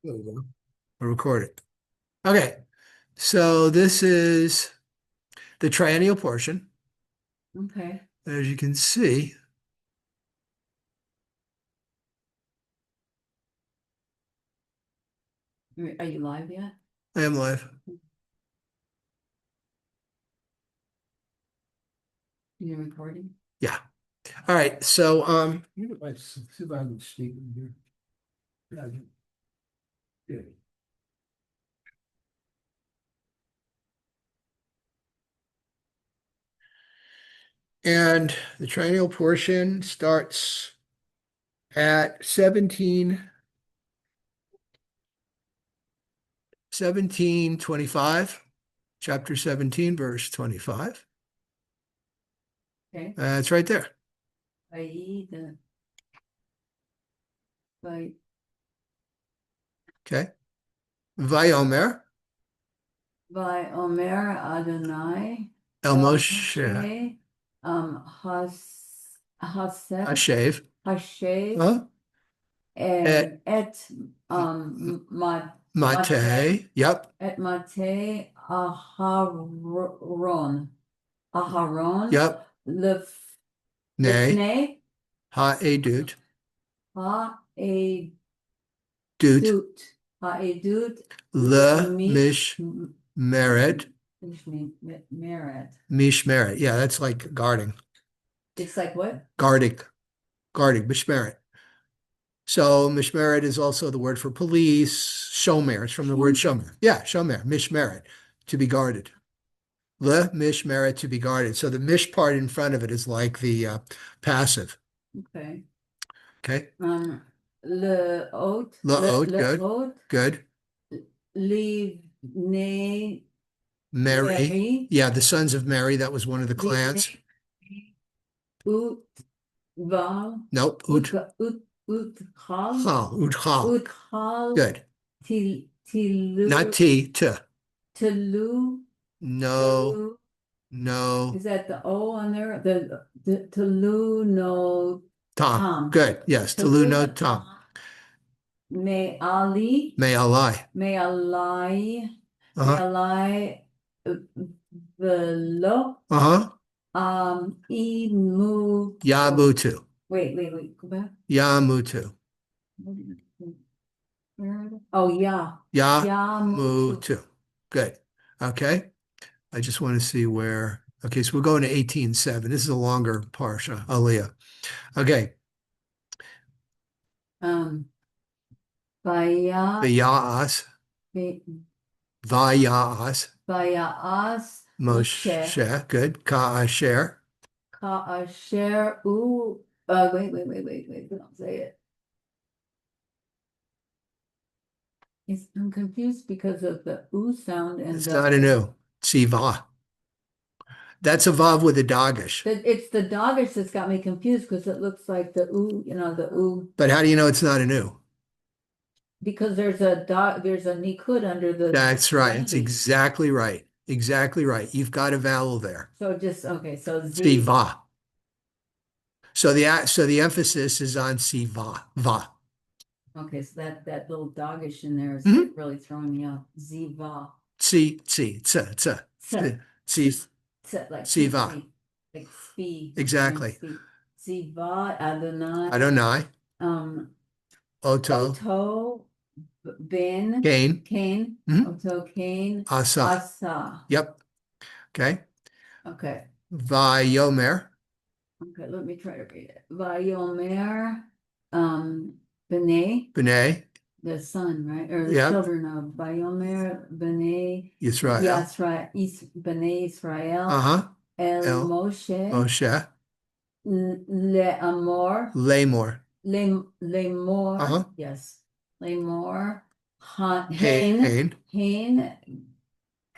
There we go. I record it. Okay, so this is the triennial portion. Okay. As you can see, Are you live yet? I am live. You're recording? Yeah. All right. So, let's see if I can speak in here. Yeah. Good. And the triennial portion starts at 17:25, chapter 17, verse 25. Okay. It's right there. By Okay. Vayomer Omer Adonai El Moshe Moshe Hasef Hashev Hashev et et Mate. Yep. et Mate Aharon Yep. Nay. Lifnei Ha'edut. Ha'edut Dut. Ha'edut Le Mish Mishmeret. Mishmeret. Mishmeret. Yeah, that's like guarding. It's like what? Guarding. Mishmeret. So Mishmeret is also the word for police. Shomer. It's from the word shomer. Yeah, shomer. Mishmeret. To be guarded. Le Mishmeret, to be guarded. So the mish part in front of it is like the passive. Okay. Okay. Le oat. Good. Good. Leave ne Mary. Yeah, the sons of Mary. That was one of the clans. Ut val. Nope. Utchal. Udchal. Utchal. Good. Tilu. Not T, T. Telu. No. No. Is that the O on there? The Telu no Tom. Good. Yes. Telu no Tom. May Ali. May Allah. May Allah. Uh-huh. May Allah. Velo. Uh-huh. Imu. Yamutu. Wait. Go back. Yamutu. Oh, yeah. Yamutu. Good. Okay. I just want to see where. Okay, so we're going to 18:7. This is a longer parsha, Aliyah. Okay. Vayas. Vayas. Moshe. Good. Ka'asher. Ka'asher wait. Don't say it. I'm confused because of the oo sound and It's not an U. Siva. That's a vav with a dagish. It's the dagish that's got me confused because it looks like the oo, the oo. But how do you know it's not an U? Because there's a nikud under the. That's right. It's exactly right. Exactly right. You've got a vowel there. So okay. So Siva. So the emphasis is on siva. Va. Okay, so that little doggish in there is really throwing me off. Ziva. Like Siva. Like fee. Exactly. Ziva Adonai. Adonai. Oto. Ben. Cain. Oto Cain. Asa. Yep. Okay. Okay. Vayomer. Okay, let me try to read it. Vayomer. B'nai. The son, right? Or the children of Vayomer, B'nai Yisrael. B'nai Israel. El Moshe. Lamor. Yes. Lamor. Hain.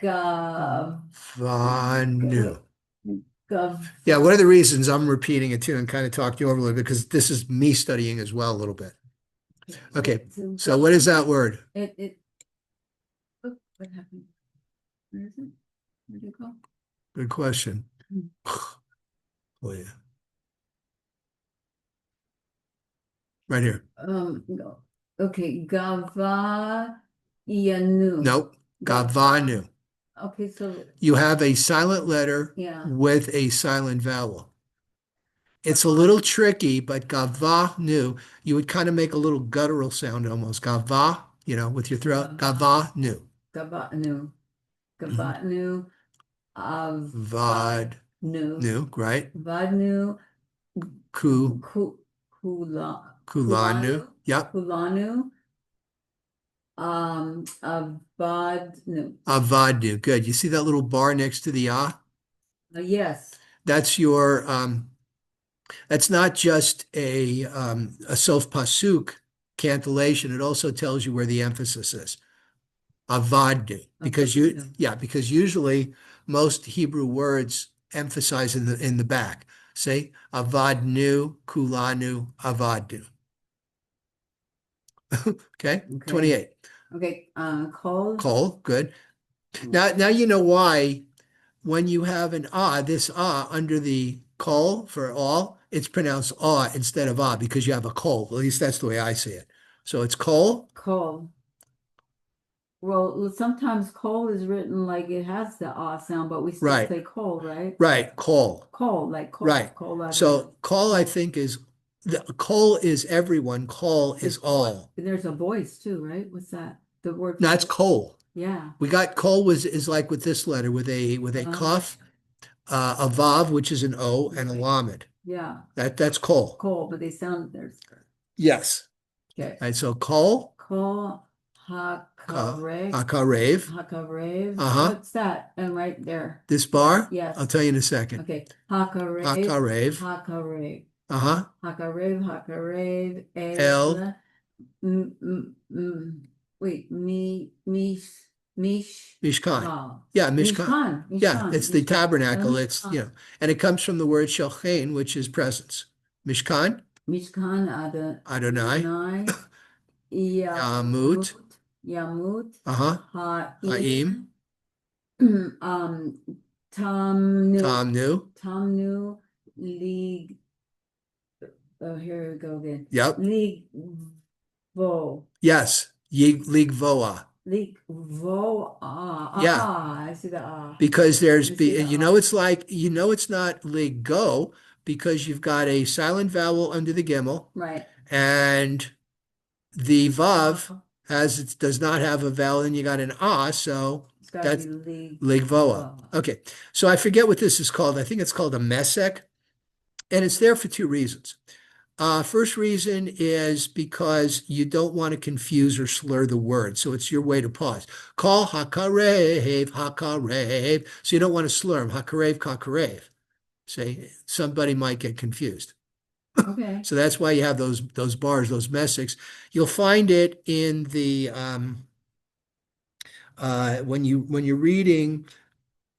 Gavanu. Yeah, one of the reasons I'm repeating it too and kind of talking over a little bit because this is me studying as well a little bit. Okay, so what is that word? What happened? Where is it? Where'd it go? Good question. Oh yeah. Right here. No. Okay, Gava Yanu. Nope. Gava. Gavanu. Okay, so You have a silent letter yeah. with a silent vowel. It's a little tricky, but gavanu, you would kind of make a little guttural sound almost. Gava, with your throat. Gavanu. Gavanu. Mhm. Gavanu. Vad, Avadnu. nu, right? Vadnu. Ku, Ku- Kula. kulanu. Kulanu. Yep. Kulanu. Avadnu. Avadnu. Good. You see that little bar next to the ah? Yes. That's your that's not just a self pasuk cantillation. It also tells you where the emphasis is. Avadnu. Avadnu. Because usually most Hebrew words emphasize in the back. Say avadnu, kulanu, avadnu. Okay, Okay. 28. Okay. Call. Cole, good. Now you know why when you have an ah, this ah under the call for all, it's pronounced ah instead of ah because you have a call. At least that's the way I see it. So it's call, Call. Well, sometimes coal is written like it has the ah sound, but we still right, say coal, right? right, call, Coal, like coal, right. coal out of So call, I coal. think is the call is everyone, call is all. There's a voice too, right? What's that? The word Now for it's coal. yeah. We got coal was is like with this letter with a Uh, cough, a vav, which is an O, and a right. lamed. Yeah. That's coal. Coal, but they sound there's Yes. okay. All right, so coal, Coal hakarev. akarev. Hakarev. Uh-huh. What's that? And right there. This bar, I'll Yes. tell you in a second. Okay. Hakarev. Hakarev. Hakarev. Uh-huh. Hakarev. Hakarev. El, El. Mm, mm, mm. Wait, Mishkan. Mishkan. Yeah, Mishkan. Mishkan, Yeah, Mishkan, it's the Mishkan. tabernacle. Mishkan. And it comes from the word shelchein, which is presence. Mishkan, Mishkan Adonai, Adonai Yamut, Yamut Yamut uh-huh, Haim, Ha'im um Tamnu Tamnu. Tamnu Lig oh here we go again. Yep. Vo Yes. Ligvoa. Vo Yeah. I see the Because I see the it's not lig go because you've got a silent vowel under the gimel right. and the vav does not have a vowel and you got an ah, so It's got to that's be ligvoa. Okay. So I forget what this is called. I think it's called a mesek, and it's there for two reasons. First reason is because you don't want to confuse or slur the word. So it's your way to pause. Call hakarev, hakarev. So you don't want to slur them. Hakarev, kakarev. Say somebody might get confused. okay. So that's why you have those bars, those messics. You'll find it in the when you're reading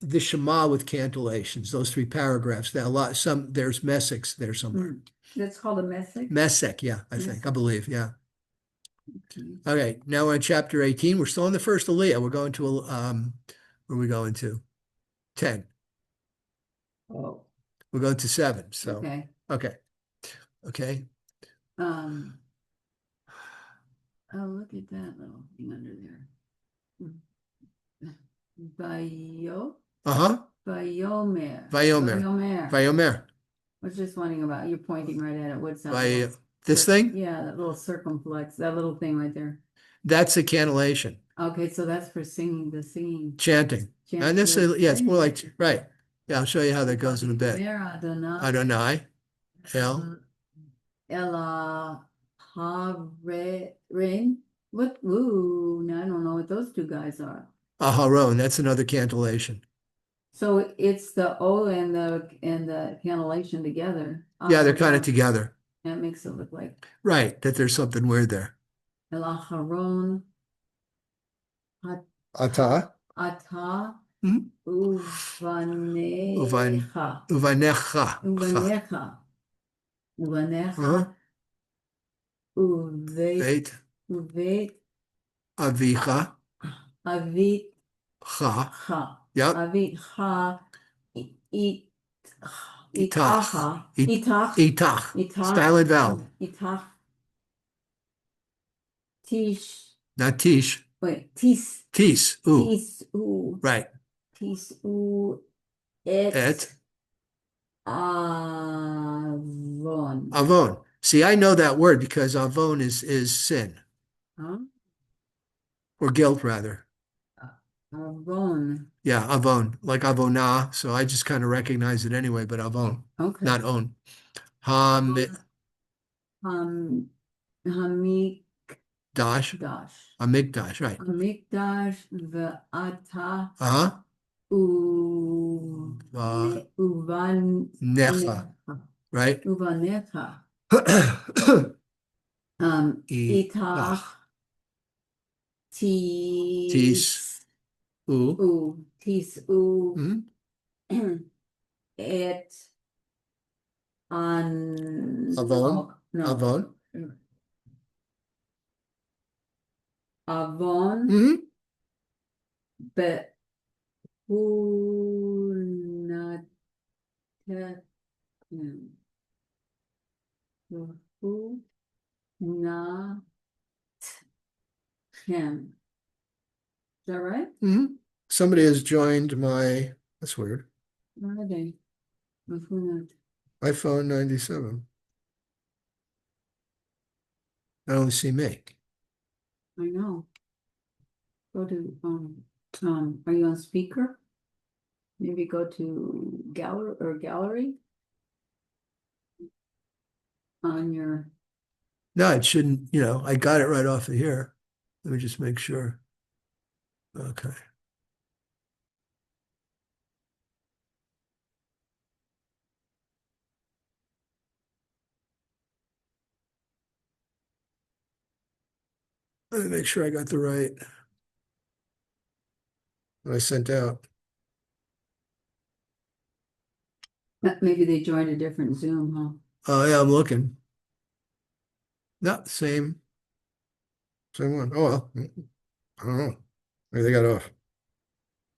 the Shema with cantillations, those three paragraphs. Now there's messics there somewhere. That's called a message. Messick, yeah, I believe, yeah. Okay. Okay, now we're in chapter 18. We're still in the first Aliyah. We're going to where are we going to? 10. Oh, We're going to 7. So okay. okay. Okay. Um, oh, look at that little thing under there. Bayo, Uh-huh. Bayomer, Vayomer. Bayomer. Vayomer. I was just wondering about, you're pointing right at it. What's that? By little this thing? Yeah, that little circumflex, that little thing right there. That's a cantillation. Okay, so that's for singing, the singing. Chanting. And this is, yeah, it's more like right. Yeah, I'll show you how that goes in a bit. Adonai. El. Ella Harin. What? Ooh, no, I don't know what those two guys are. Aharon. That's another cantillation. So it's the O and the cantillation together. Yeah, they're kind of together. That makes it look like Right, that there's something weird there. El Haron Ata. Ata Mhm. Uvanecha Uvanecha. Uvanecha Uh-huh. Uvanecha Uvet Veit. Uvet Avicha. Avit Cha. Ha Yep. Avit Ha It Itach. Itacha Itach Itach. Itach Silent vowel. Itach Tish. not tish, Wait. Tis. tis, ooh, Tis. Ooh. right. Tis. Ooh. Et. Et, Avon. avon. See, I know that word because avon is sin Huh? or guilt rather. Avon. Yeah, avon, like avona. So I just kind of recognize it anyway, but avon, Okay. not own. Hamikdash, Um, Hamikdash. amigdash, right. Hamikdash ve'ata Uh-huh. Necha, uvanecha. right? Uvanecha. Itach, Itach tis, tis u, tis u mhm, et an avon, oh, no avon. avon Mhm. behunatem behunatem. Is that right? Mhm. Somebody has joined my, that's weird, Where are they? Behunat. iPhone 97. I only see me. I know. Go to are you on speaker? Maybe go to gallery on your No, it shouldn't, I got it right off of here. Let me just make sure. Okay. Let me make sure I got the right what I sent out. maybe they joined a different Zoom, huh? Oh, yeah, I'm looking. No, same one. Oh, well, I don't know. Maybe they got off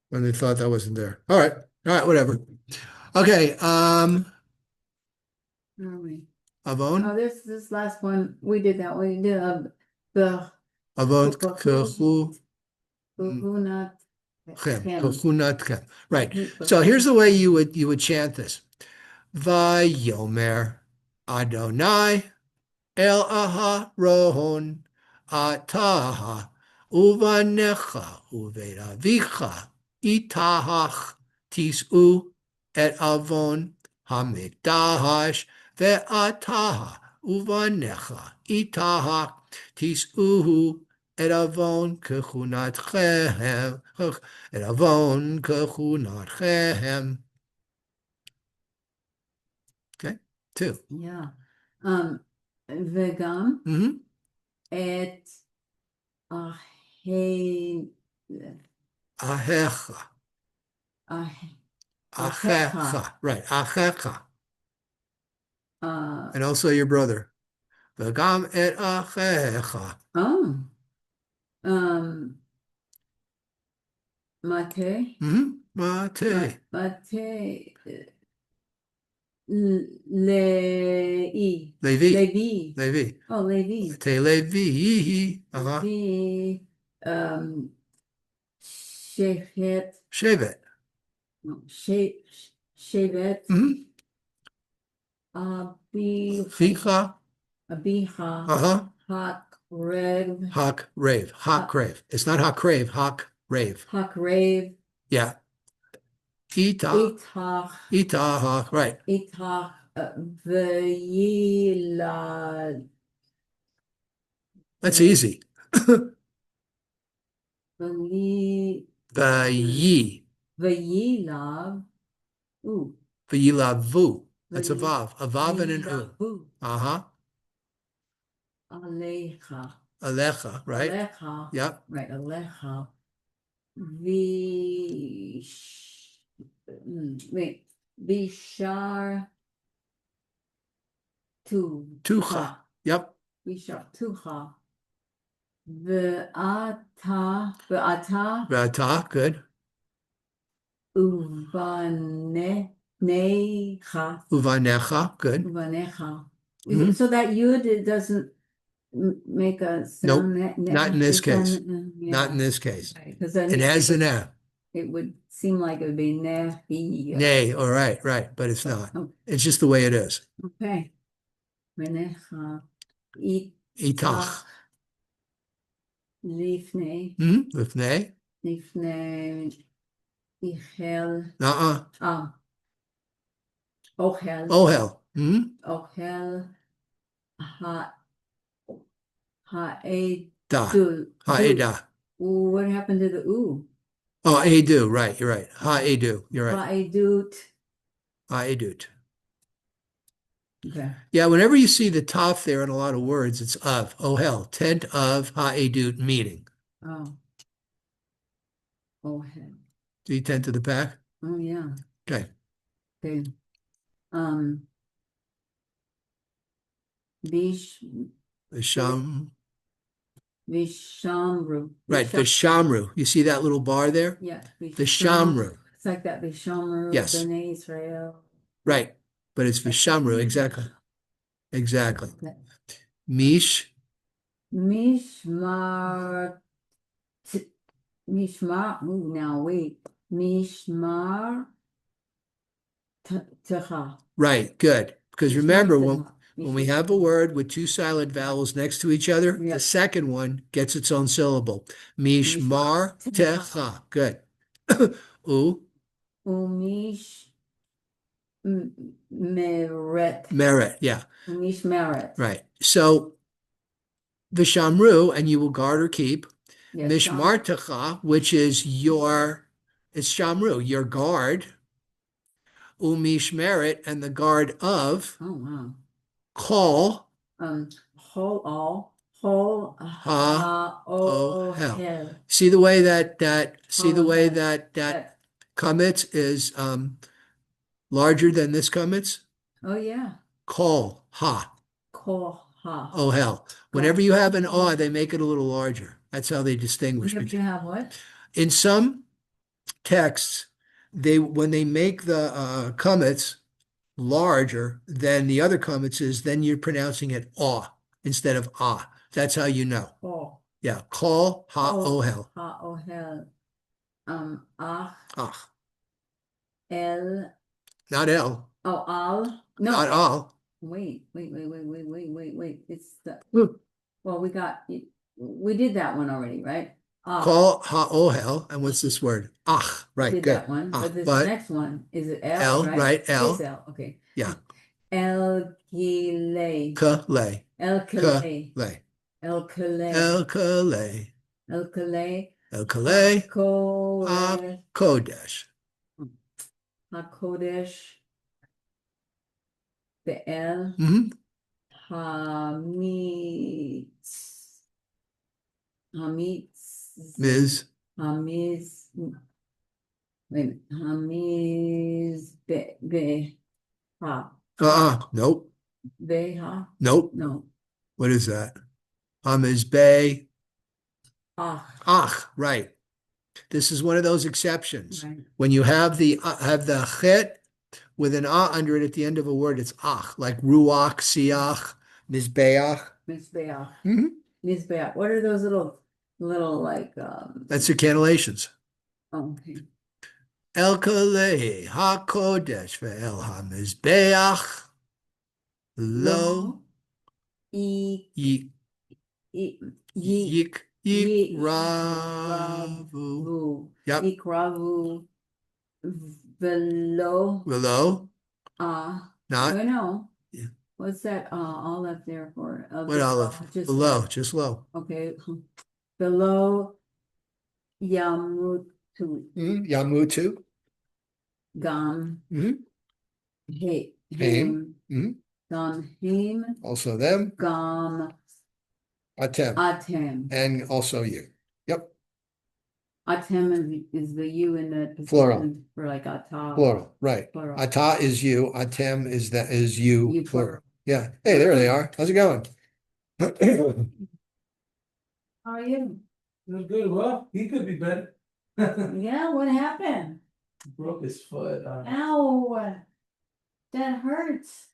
when they thought that wasn't there. All right. All right, whatever. Okay. Where are we? Avon. Oh, this last one we did that one. We did the Avon Bahu kechu Bahunat chem. Chem. Kechunat chem. Right. So here's the way you would chant this. Vayomer Adonai El Aharon Ataha Uvanecha Uveravicha Itahach Tisu Et Avon Hamikdash Ve'ataha Uvanecha Itahach Tisu Et Avon Kechunatchem Et Avon Kechunatchem. Okay, two. Yeah. Vegam Mm-hmm. et ahe Ahecha. ahe ahecha. Achecha, right, Achecha, Uh and also your brother. V'gam et Achecha. oh. Mate. Mate. Mate. Lei. Levi. Levi. Levi. Oh, Levi. Te Levi. Uh-huh. Levi. Shechet. Shevet. No, Shevet. Mm-hmm. Abicha. Ficha. Abicha. Uh-huh. Hak Rev. Hak rave. Hak rave. It's not hak rave, hak rave. Hak Rev. Yeah. Ita. Itach. Ita. Right. Itach. V'yilad. That's easy. V'li. The yi. V'yilav. Ooh. V'yilavu. That's a vav. A vav and an u. V'yilavu. Uh-huh. Alecha. Alecha, right? Alecha. Yep. Right, Alecha. Vish. Wait. Vishar. Tucha. Yep. Vishar tucha. Ve'ata. Vata, good. Uvanecha. Uvanecha, good. Uvanecha. Mhm. So that yud, it doesn't, make a Nope, sound? not in this case. Not in Yeah, this case. because then It has an F. it would seem like it would be nehi. Nay, all right, right, but it's not. Oh, It's just the way it is. okay. Menecha Itach. lifnei With nay? lifnei ichel Uh-uh. ochel Oh, hell. ochel ha ha'edul. Da. Du. Ha'eda. Ooh, what happened to the ooh? Oh, edu, right, you're right. Ha'edu, you're right. Ha'edut. Ha'edut. Okay. Yeah, whenever you see the taf there in a lot of words, it's of. Oh, hell. Tent of ha'edut meeting. Oh. Ohel. Do you tend to the pack? Oh yeah. Okay. Okay. Um. Vish Visham. Vishamru. Right, Vishamru. You see that little bar there? Yeah. Vishamru. It's like that Vishamru. Yes. B'nai Israel. Right. But it's Vishamru, exactly. Exactly. Mish. Mishmar. Mishmar. Ooh, now wait. Mishmar. Techa. Right, good. Because remember, when we Mishmar have a word with two silent vowels next to each other, Yeah. the second one gets its own syllable. Mishmar techa. Good. U. Umish meret. Merit. Yeah, Umish meret. right. So Vishamru, and you will guard or keep. Yeah, Mishmar techa, which is it's Shamru, your guard. Umishmeret, and the guard of. Oh wow. Call. Whole Ha. Oh, hell. hell. See the way that That. comets is larger than this comets? Oh yeah. Call. Ha. Koha. Oh, hell. Whenever you have an ah, they make it a little larger. That's how they distinguish You have to between. have what? In some texts, when they make the comets larger than the other comets then you're pronouncing it ah instead of ah. That's how you know. Oh. Yeah. Call. Ha. Oh, hell. Ha oh hell. Ah. Ah. El. Not L. Oh al. No. Not all. Wait. It's the. Hmm. Well, we did that one already, right? Call ha'ohel, and what's this word? Ach, right, Did good. that one, Ach, but this but next one is it L, L, right? It's L, L. Okay. yeah. El Gile. Kale, El Kale. kale, El Kale. El kale, El Kale. El kale, Hakodesh. Kodesh. Hakodesh. Be'el. Mm-hmm. Hamitz. Hamitz. Ms. Hamiz. Wait. Hamiz. Ha. Nope, Beha. nope. No. What is that? Is Bay. Ah. Ach, right. This is one of those exceptions. Right. When you have the chet with an under it at the end of a word, it's ach, like ruach, siach, mizbeach. Mizbeach. Mm-hmm. Mizbeach. What are those little like That's the cannellations. okay. El Kalehi HaKodesh ve'el HaMizbeach Lo Yik Yik Ravu. Yep. Ikravu velo. Below. Not. I know. Yeah. What's that olive there for? What olive? Just Below, just low. okay. Below Yamutu. Yamutu. Gam. Hey. Haim. Gam him. Also them. Gam Atem. And also you. Yep. Atem is the you in the Plural. For like ata. Plural, right. Plural. Ata is you. Atem is you. You Plural. Yeah. Hey, there they are. How's it going? How are you? Doing good. Well, he could be better. Yeah, what happened? Broke his foot. Ow, that hurts.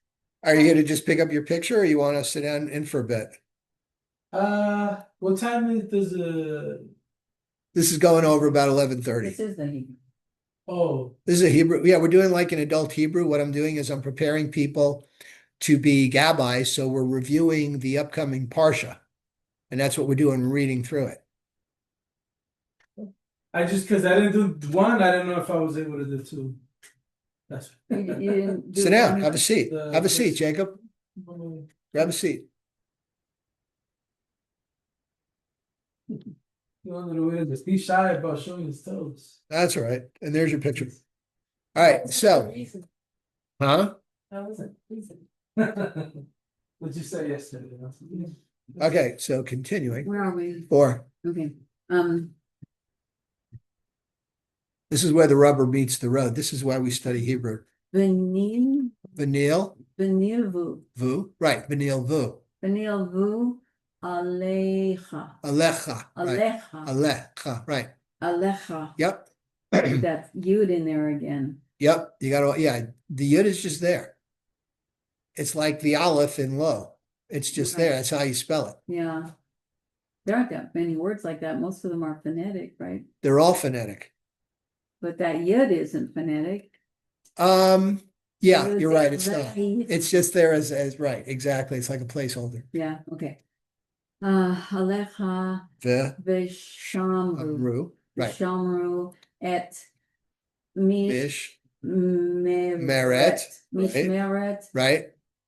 Are you going to just pick up your picture or you want to sit down in for a bit? What time does This is going over about 11:30. This is the Hebrew. oh, This is a Hebrew. Yeah, we're doing like an adult Hebrew. What I'm doing is I'm preparing people to be gabbis. So we're reviewing the upcoming Parsha. And that's what we're doing, reading through it. because I didn't do one, I don't know if I was able to do two. That's You didn't do Sit down, one? have a seat. The- Have a seat, Jacob. Grab a seat. You wanted to wear this. He's shy about showing his toes. That's all right. And there's your picture. All right, so, huh? That wasn't reason. What'd you say yesterday? Okay, so continuing. Where are we? 4. Okay. This is where the rubber meets the road. This is why we study Hebrew. Venil, Vanil, venil vu. vu, right, vanil vu. Venil vu alecha. Alecha, right. Alecha. Alecha, right. Alecha. Yep. That's yud in there again. Yep, you gotta, yeah, the yud is just there. It's like the aleph in lo. It's just there. Right. That's how you spell it. Yeah. There aren't that many words like that. Most of them are phonetic, right? They're all phonetic. But that yud isn't phonetic. Yeah, So you're is right. it It's not. right? It's just there as right. Exactly. It's like a placeholder. Yeah, okay. Alecha The v'shamru. ru, right. V'shamru et mish Bish, meret. right. Mishmeret. Right.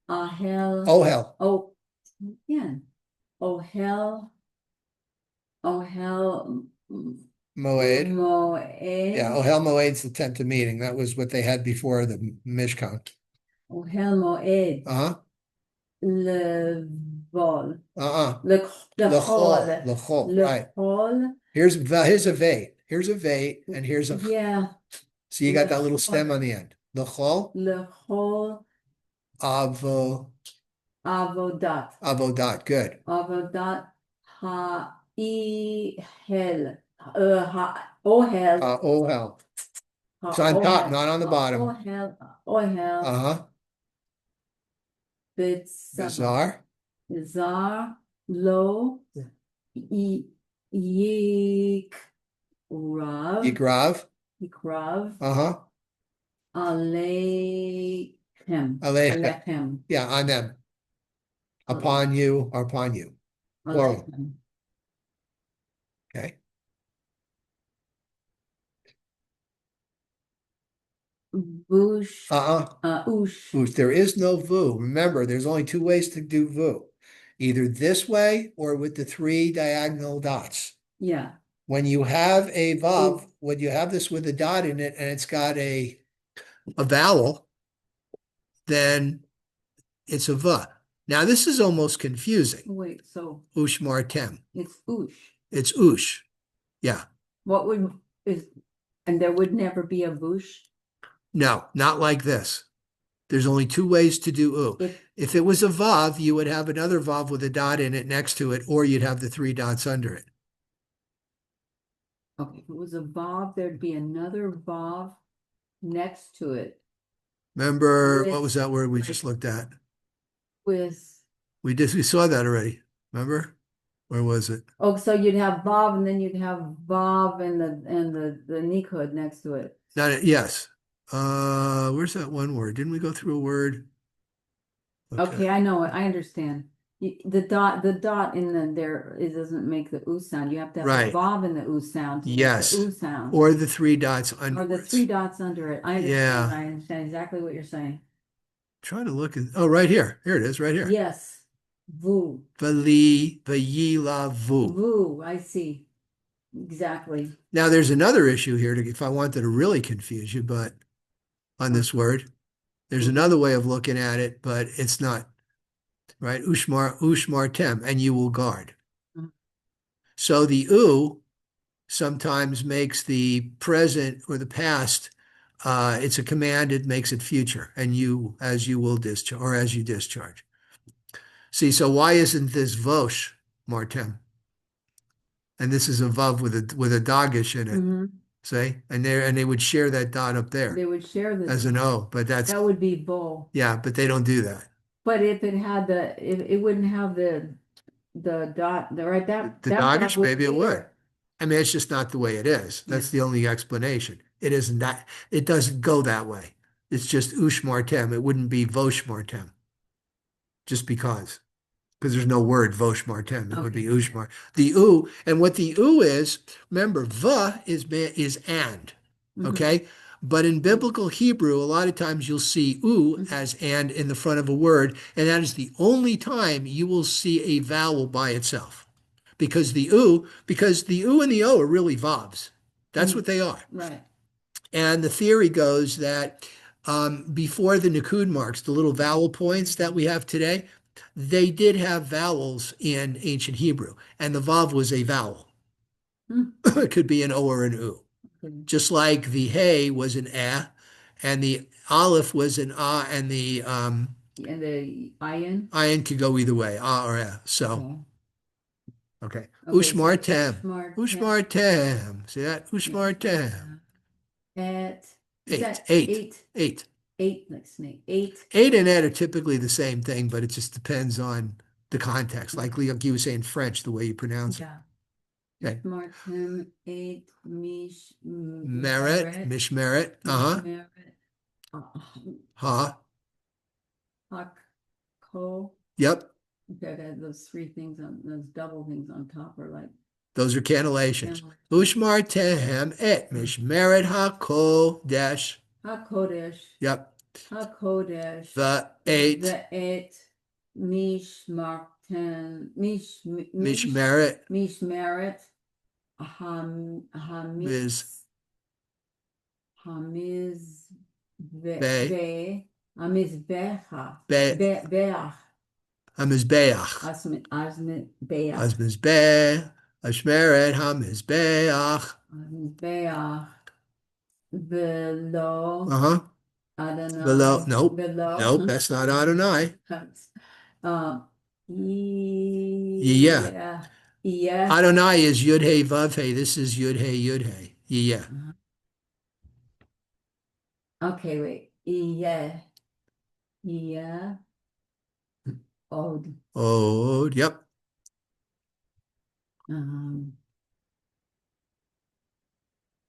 Ahel. Ohel. Oh, again. Ohel. Ohel. Moed. Moed. Yeah, Ohel Moed's the tent of meeting. That was what they had before the Mishkan. Ohel Moed. Uh-huh. Levol. Uh-uh. Lechol. Lechol, right. Lechol. Here's a veit. Here's a veit, and here's a. Yeah. So you got that little stem on the end. Lechol. Lechol. Avo. Avodat. Avodat. Good. Avodat. Ha-ihel. Ha-ohel. Ohel. It's on top, not on the bottom. Ohel. Ohel. Uh-huh. Bizarre. Bizarre. Zar. Lo. Yik. Rav. Yigrav. Yikrav. Uh-huh. Aleichem. Aleichem. Aleichem. Yeah, on them. Upon you, or upon you. Plural. Aleichem. Okay. Bush. Uh-uh. Ush. Oosh. There is no vu. Remember, there's only 2 ways to do vu. Either this way or with the 3 diagonal dots. Yeah. When you have a vav, when you have this with a dot in it and it's got a vowel, then it's a v. Now this is almost confusing. Wait, so Ush martem. it's ush. It's ush. Yeah. What would is and there would never be a bush? No, not like this. There's only 2 ways to do u. If it was a vav, you would have another vav with a dot in it next to it, or you'd have the 3 dots under it. Okay, if it was a vav, there'd be another vav next to it Remember, With- what was that word we just looked at? with We saw that already. Remember? Where was it? so you'd have vav and then you'd have vav and the nikud next to it. Yes. Where's that one word? Didn't we go through a word? Okay, I know it. I understand. The dot in there, it doesn't make the oo sound. You have to have Right. the vav in the oo sound. To make Yes. the oo sound. Or the 3 dots Or under the 3 dots under it. I understand. Yeah. I understand exactly what you're saying. Trying to look at, oh, right here. Here it is, right here. Yes. Vu. Vali, vayila, vu. Vu. I see. Exactly. Now there's another issue here if I wanted to really confuse you, but on this word, there's another way of looking at it, but it's not, right? Ushmartem, and you will guard. Mhm. So the u sometimes makes the present or the past, it's a command, it makes it future, and you, as you will discharge, or as you discharge. See, so why isn't this vosh martem? And this is a vav with a dagish in it, Mhm. see? And they would share that dot up there They would share this. as an O, but that's, That would be bull. yeah, but they don't do that. But if it had it wouldn't have the the dot, the right, that. The that dot Doggish, would maybe it be would. there. I mean, it's just not the way it is. That's the only explanation. It isn't that, it doesn't go that way. It's just Ushmartem. It wouldn't be Voshmartem, just because there's no word Voshmartem. It would be Okay. Ushmar. The U, and what the U is, remember, Va is and, Mhm. okay? But in biblical Hebrew, a lot of times you'll see U as and in the front of a word, and that is the only time you will see a vowel by itself. Because the U and the O are really vowels. That's what they are. Right. And the theory goes that before the Nikud marks, the little vowel points that we have today, they did have vowels in ancient Hebrew, and the vav was a vowel. Hmm. It could be an O or an U. Okay. Just like the hey was an eh, and the aleph was an ah, and the And the iron. ayin could go either way, ah or eh. So, Okay. okay. Okay, so Ushmartem. Ushmartem. Ushmartem. See that? Ushmartem. At, is Eight. that Eight. eight? Eight. Eight, like snake, eight. Eight and ed are typically the same thing, but it just depends on the context. Like you was saying French, the way you pronounce it. Yeah. Okay. Martin, eight, mish, Merit, mishmeret, Mishmeret, ha, hak, ko. yep. Okay, I got those three things on, those double things on top are like. Those are cannellations. Yeah. Ushmartem et mishmeret hakodesh. HaKodesh, Yep. HaKodesh, The eight, the eight, mishmeret Mishmeret, is Hamiz, be, Hamizbecha, be, Beach, hamizbeach. Asmizbeach, Hamizbeach. Ashmeret hamizbeach. Hamizbeach, Below, Uh-huh. Adonai, Below, nope. below. Nope, that's not Adonai. Yeah, yeah. Adonai is Yud Hey Vav Hey. This is Yud Hey Yud Hey. Yeah. Okay, wait. Yeah, yeah. Od. Oh, yep. Um.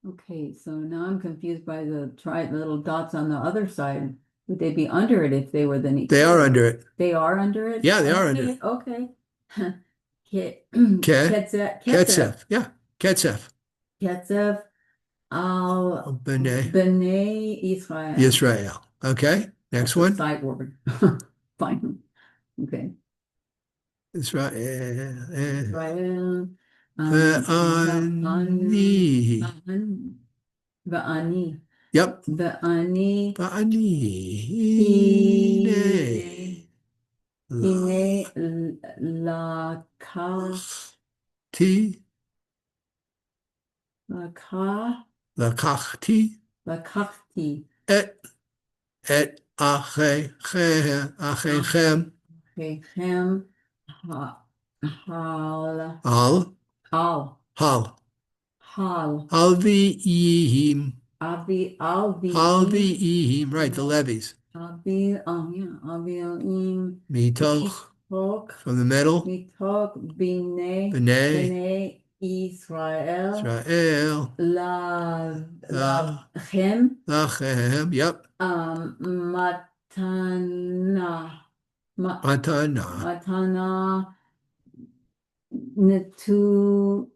Okay, so now I'm confused by the little dots on the other side. Would they be under it if they were the They are under it. They are under it? Yeah, they are Okay, under it. okay. Ke, Ketzef. Yeah, Ketzef. Ketzef al B'nai B'nai Israel. Yisrael. Okay, next That's a one. side word. Fine. Okay. Israel. Israel. Ve'ani. Ba'ani. Yep. Ba'ani. Ba'ani. Hine laka. Ti. Laka. Lakachti. Lakachti. Et achechem Hechem. Hal. al Al. hal Hal. alvi'ihim Alvi. right, the levies Alvi. Oh yeah. Alvi. mitoch Mitok. from the middle Mitok. Bine. b'nei Bine. Israel. Israel Lachem. lachem, yep, Matana. matana Matana. Netunim.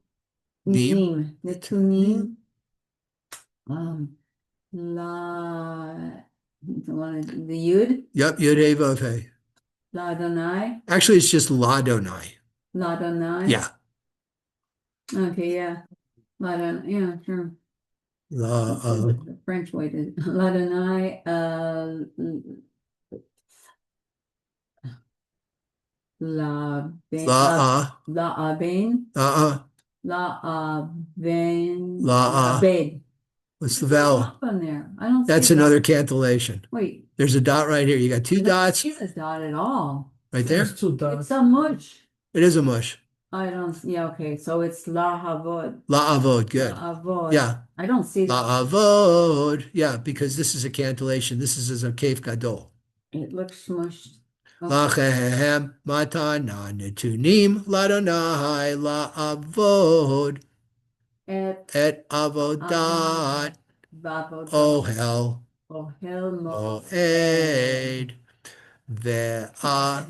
nim Netunim. The Yud. yep, Yud Hey Vav Hey. Ladonai. Actually, it's just Ladonai. Ladonai. Yeah, Okay, yeah. Ladonai. Yeah, sure. The French way to Ladonai. La ben. La aben. La aben. La Abed. What's the There's no vowel? dot on there. I don't see That's a dot. another cantillation. Wait. There's a dot right here. You got two I don't dots see a dot at all. right there. There's two dots. It's a mush. It is a mush. I don't. Yeah. Okay. So it's la havod. La avod, good. La avod. Yeah. I don't see that. La avod. Yeah, because this is a cantillation. This is a kef gadol. It looks smushed. Lachem matana netunim ladonai la'avod et avodat ohel moed ve'ah.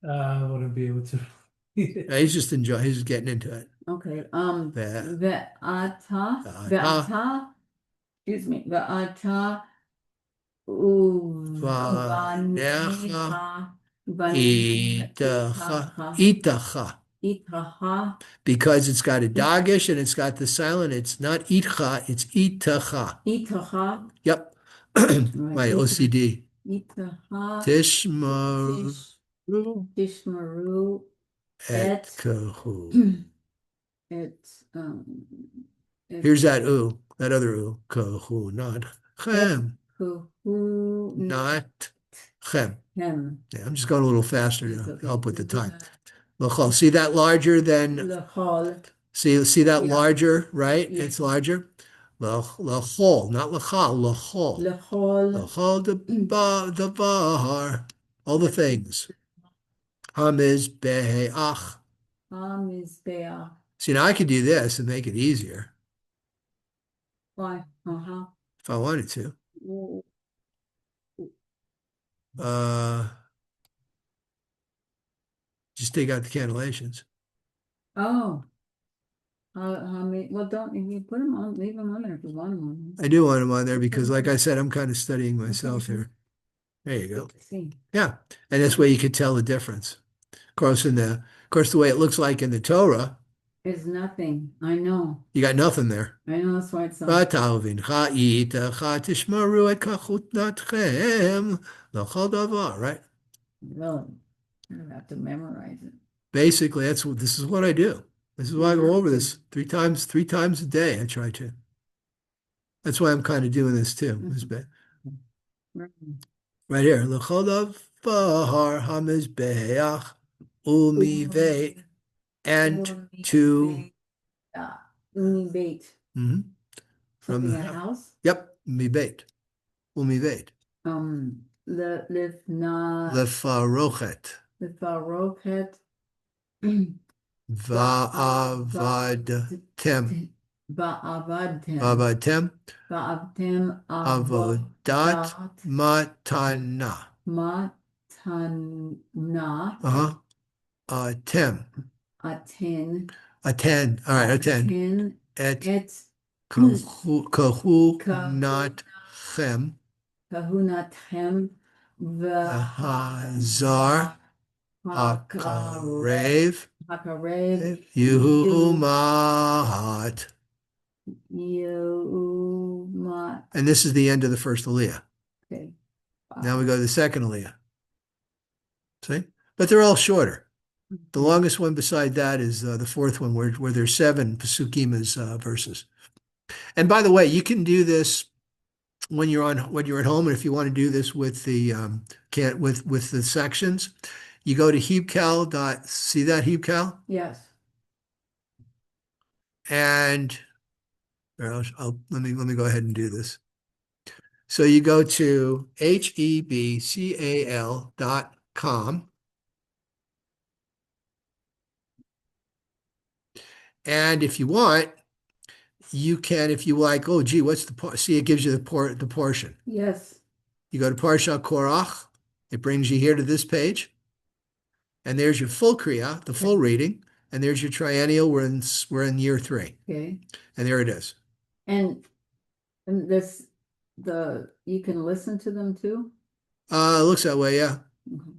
I wouldn't be able to. He's just enjoying. He's just getting into it. Okay, Ve- ve'ata, excuse me, ve'ata Vanecha uvanecha itacha. itacha Because it's got a dagish and it's got the silent. It's not itcha, it's itacha. itacha. Yep. My OCD. Itacha Tishmaru tishmaru et et kahu. et Here's that oo, that other oo. Kahu, not chem. kahu Not chem. hem Yeah, I'm just going a little faster to help with the time. L'chol. See that larger than, lechol. see that Yeah. larger, right? Yeah. It's larger. L'chol, not l'chal, l'chol. Lechol L'chol the bar. All the things. Hamiz be'ach. hamizbeach. See, now I could do this and make it easier Why? if I wanted to. Oh, Just take out the cancellations. well, don't if you put them on, leave them on there if you want them on. I do want them on there because, like I said, I'm kind of studying myself here. There you go. See. Yeah, and this way you could tell the difference. Of course, the way it looks like in the Torah, It's nothing. I know. you got nothing there. I know that's why it's so. Right? Really, I don't have to memorize it. Basically, this is what I do. This is why I go over this three times a day. I try to. That's why I'm kind of doing this too. Right here. L'cholav bahar hamizbeach umiveit and to Umibeit. from Something the in a house? Yep, umiveit. Umiveit. Lifna. Lefarochet. Lefarochet. Va'avadtem. Ba'avadtem. Ba'avadtem. Avodat matana. Matana. Tem. Aten. Attend. All right, attend. Et kahunat chem. Kahunatchem. Hazar. Hakarev. Hakarev. Yumat. Yumat. And this is the end of the first aliyah. Okay. Wow. Now we go to the second aliyah. See? But they're all shorter. The longest one beside that is the fourth one where there's 7 Pesukim as verses. And by the way, you can do this when you're at home, and if you want to do this with the with the sections, you go to hebcal. See that hebcal? Yes. And let me go ahead and do this. So you go to hebcal.com. And if you want, you can, if you like, oh, gee, what's the, see, it gives you the portion. Yes. You go to Parashat Korach, it brings you here to this page, and there's your full Kriya, the full reading, and there's your triennial, we're in year 3. Okay. And there it is. And you can listen to them too? It looks that way, yeah. Mm-hmm.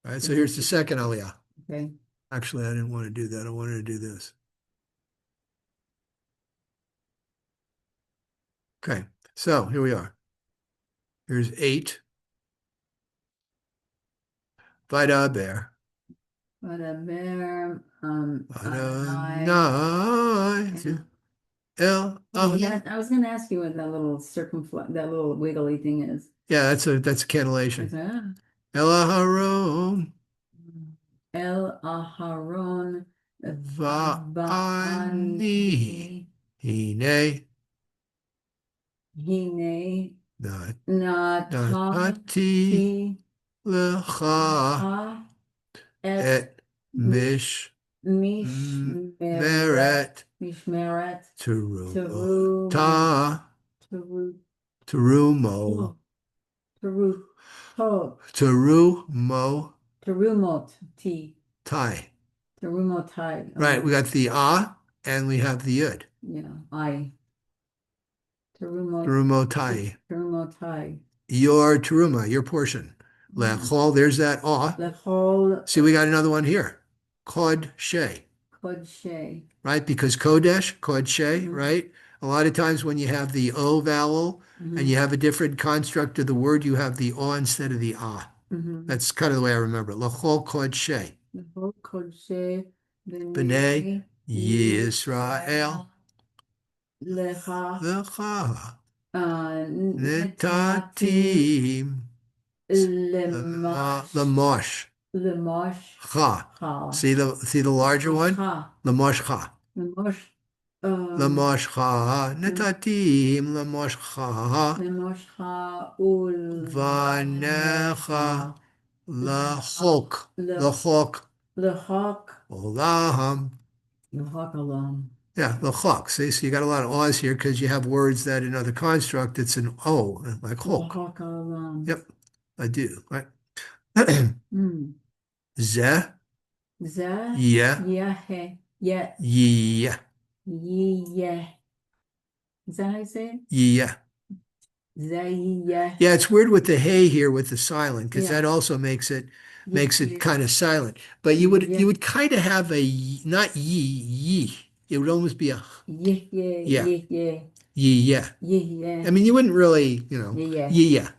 All right, so here's the second aliyah. Okay. Actually, I didn't want to do that. I wanted to do this. Okay, so here we are. Here's 8. Vadaber. Vadaber. I was going to ask you what that little that little wiggly thing is. Yeah, that's a cannellation. El Aharon. El Aharon. Va'ani. Hine. Hine. Natati lecha ha et et mish meret mishmeret terumota teru terumo teru to terumo terumot ti tai. terumotai. Right, we got the and we have the yud. Yeah, I terumot Terumotai. terumotai. Your teruma, your portion. Lechol, there's that The whole See, we got another one here. Kod she, kodshe. right? Because kodesh, kod she, Mhm. right? A lot of times when you have the o vowel and you have a different construct of the word, you have the o instead of the ah. That's kind of the way I remember it. Lechol kod she. The whole kodshe B'nai b'nei Yisrael. lecha Lecha. netati Netatim. lemash Lamosh. lemash Cha. cha See the larger one? cha Lamosh cha. lemash Lamosh cha. Netatim. Lamosh cha. lemash cha ul Vanecha. Lachok. Lachok. lechak Olam. lechak alam Yeah, lachok. See, so you got a lot of O's here because you have words that in other construct it's an O, like hok. lechak alam. Yep, I do. Right. Hmm. Ze. Za Yeah. yahe yet Yeah. yeah. Is that how you say it? Yeah. Zayeh. Yeah, it's weird with the hey here with the silent because Yeah. that also makes it Yeah. kind of silent. But you would Yeah. kind of have not ye. It would almost be a Yeah, yeah, yeah, yeah, yeah, yeah. yeah, yeah, I mean, you wouldn't really, yeah, yeah. yeah,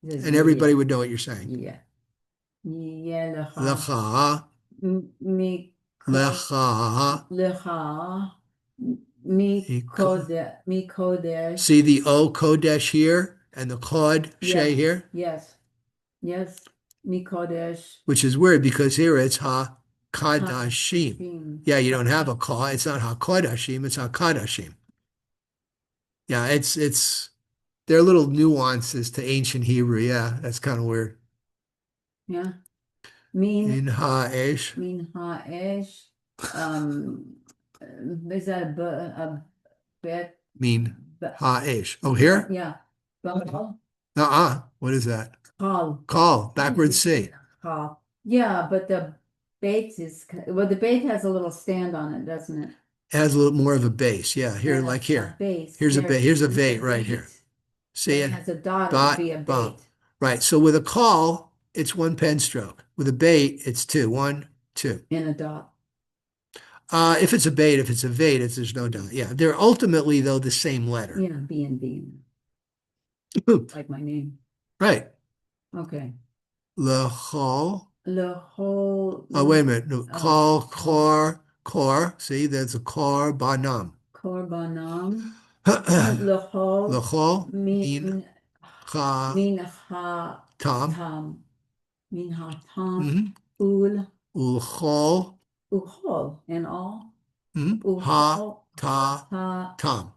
It says and yeah, yeah, everybody would know what you're saying. yeah. Yeah, lecha. Lecha, Miko, lecha. lecha. Iko- Mikodesh. See the O kodesh here and the kod Yes, she here, yes, yes. Mikodesh. which is weird because here it's ha kadashim. Kadashim. Yeah, you don't have a ka. It's not ha kodashim. It's ha kadashim. Yeah, it's there are little nuances to ancient Hebrew. Yeah, that's kind of weird. Yeah. Min In ha'esh, Min ha'esh. Is that a bet? mean But ha'esh. Oh, here? yeah. Baal. What is that? Call. Call, backwards C. Call. Yeah, but the bait is well, the bait has a little stand on it, doesn't it? It has a little more of a base. Yeah, here, Yeah, like a here. base. Here's a Here, bait. Here's a the bait right here. See It it? has a dot, it would be a Bump. bait. Right. So with a call, it's one pen stroke. With a bait, it's two. One, two. And a dot. If it's a bait, if it's a vait, there's no dot. Yeah, they're ultimately though the same letter. Yeah, B and B. Like my name. Right. Okay. Lechol. The whole Oh, wait a minute. No, call, core. See, there's a core, banam. korbanam. Lechol Lechol, min ha, min ha tam. tam min ha tam Mhm. ul Ulchol, uchol and all ha, uchol ta, ha tam.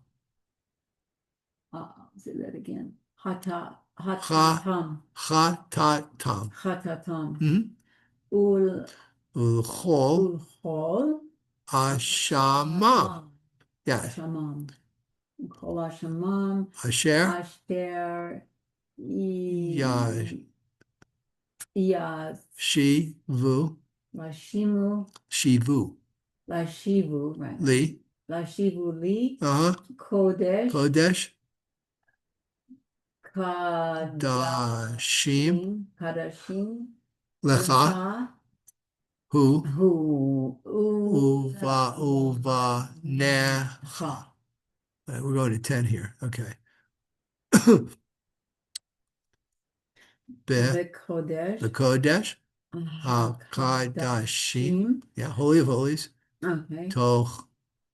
say that again hata Ha, tam ha, ta, tam. hata tam Mhm. ul Ulchol, uchol ashamam. Yeah, shamam uchol shamam asher, ashter yash, yas shivu, lashimu shivu, lashivu right li, lashivu li uh-huh, kodesh kodesh, dashim, kadashim lecha, lecha hu, hu necha. We're going to 10 here. Okay. Be, the kodesh the kodesh, kadashim kadashim. Yeah, holy of holies. okay Toch,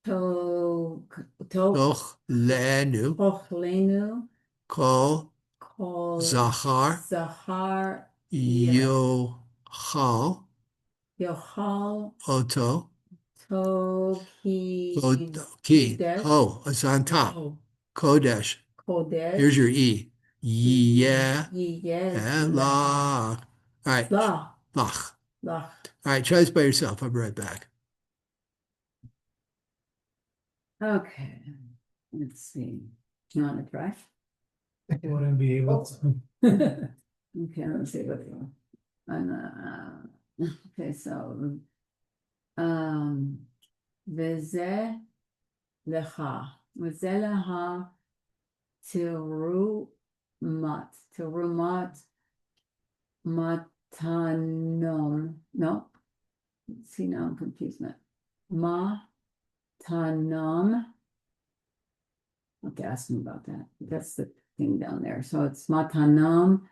to toch, lenu, Hochlenu kol, kol zachar, Zahar yochal, Yochal oto, Toki ki. Kodesh Oh, it's on top. Kodesh. Kodesh Here's your E. Yeah. Yes. La. All right. La. Lach. La. All right, try this by yourself. I'll be right back. Okay. Let's see. You want to try? Wouldn't be able to. Okay, let's see what you okay, so וזה לך, וזה לה תרומת מתנום, no, see now I'm confused now. Matanom. Okay, ask me about that. That's the thing down there. So it's Matanam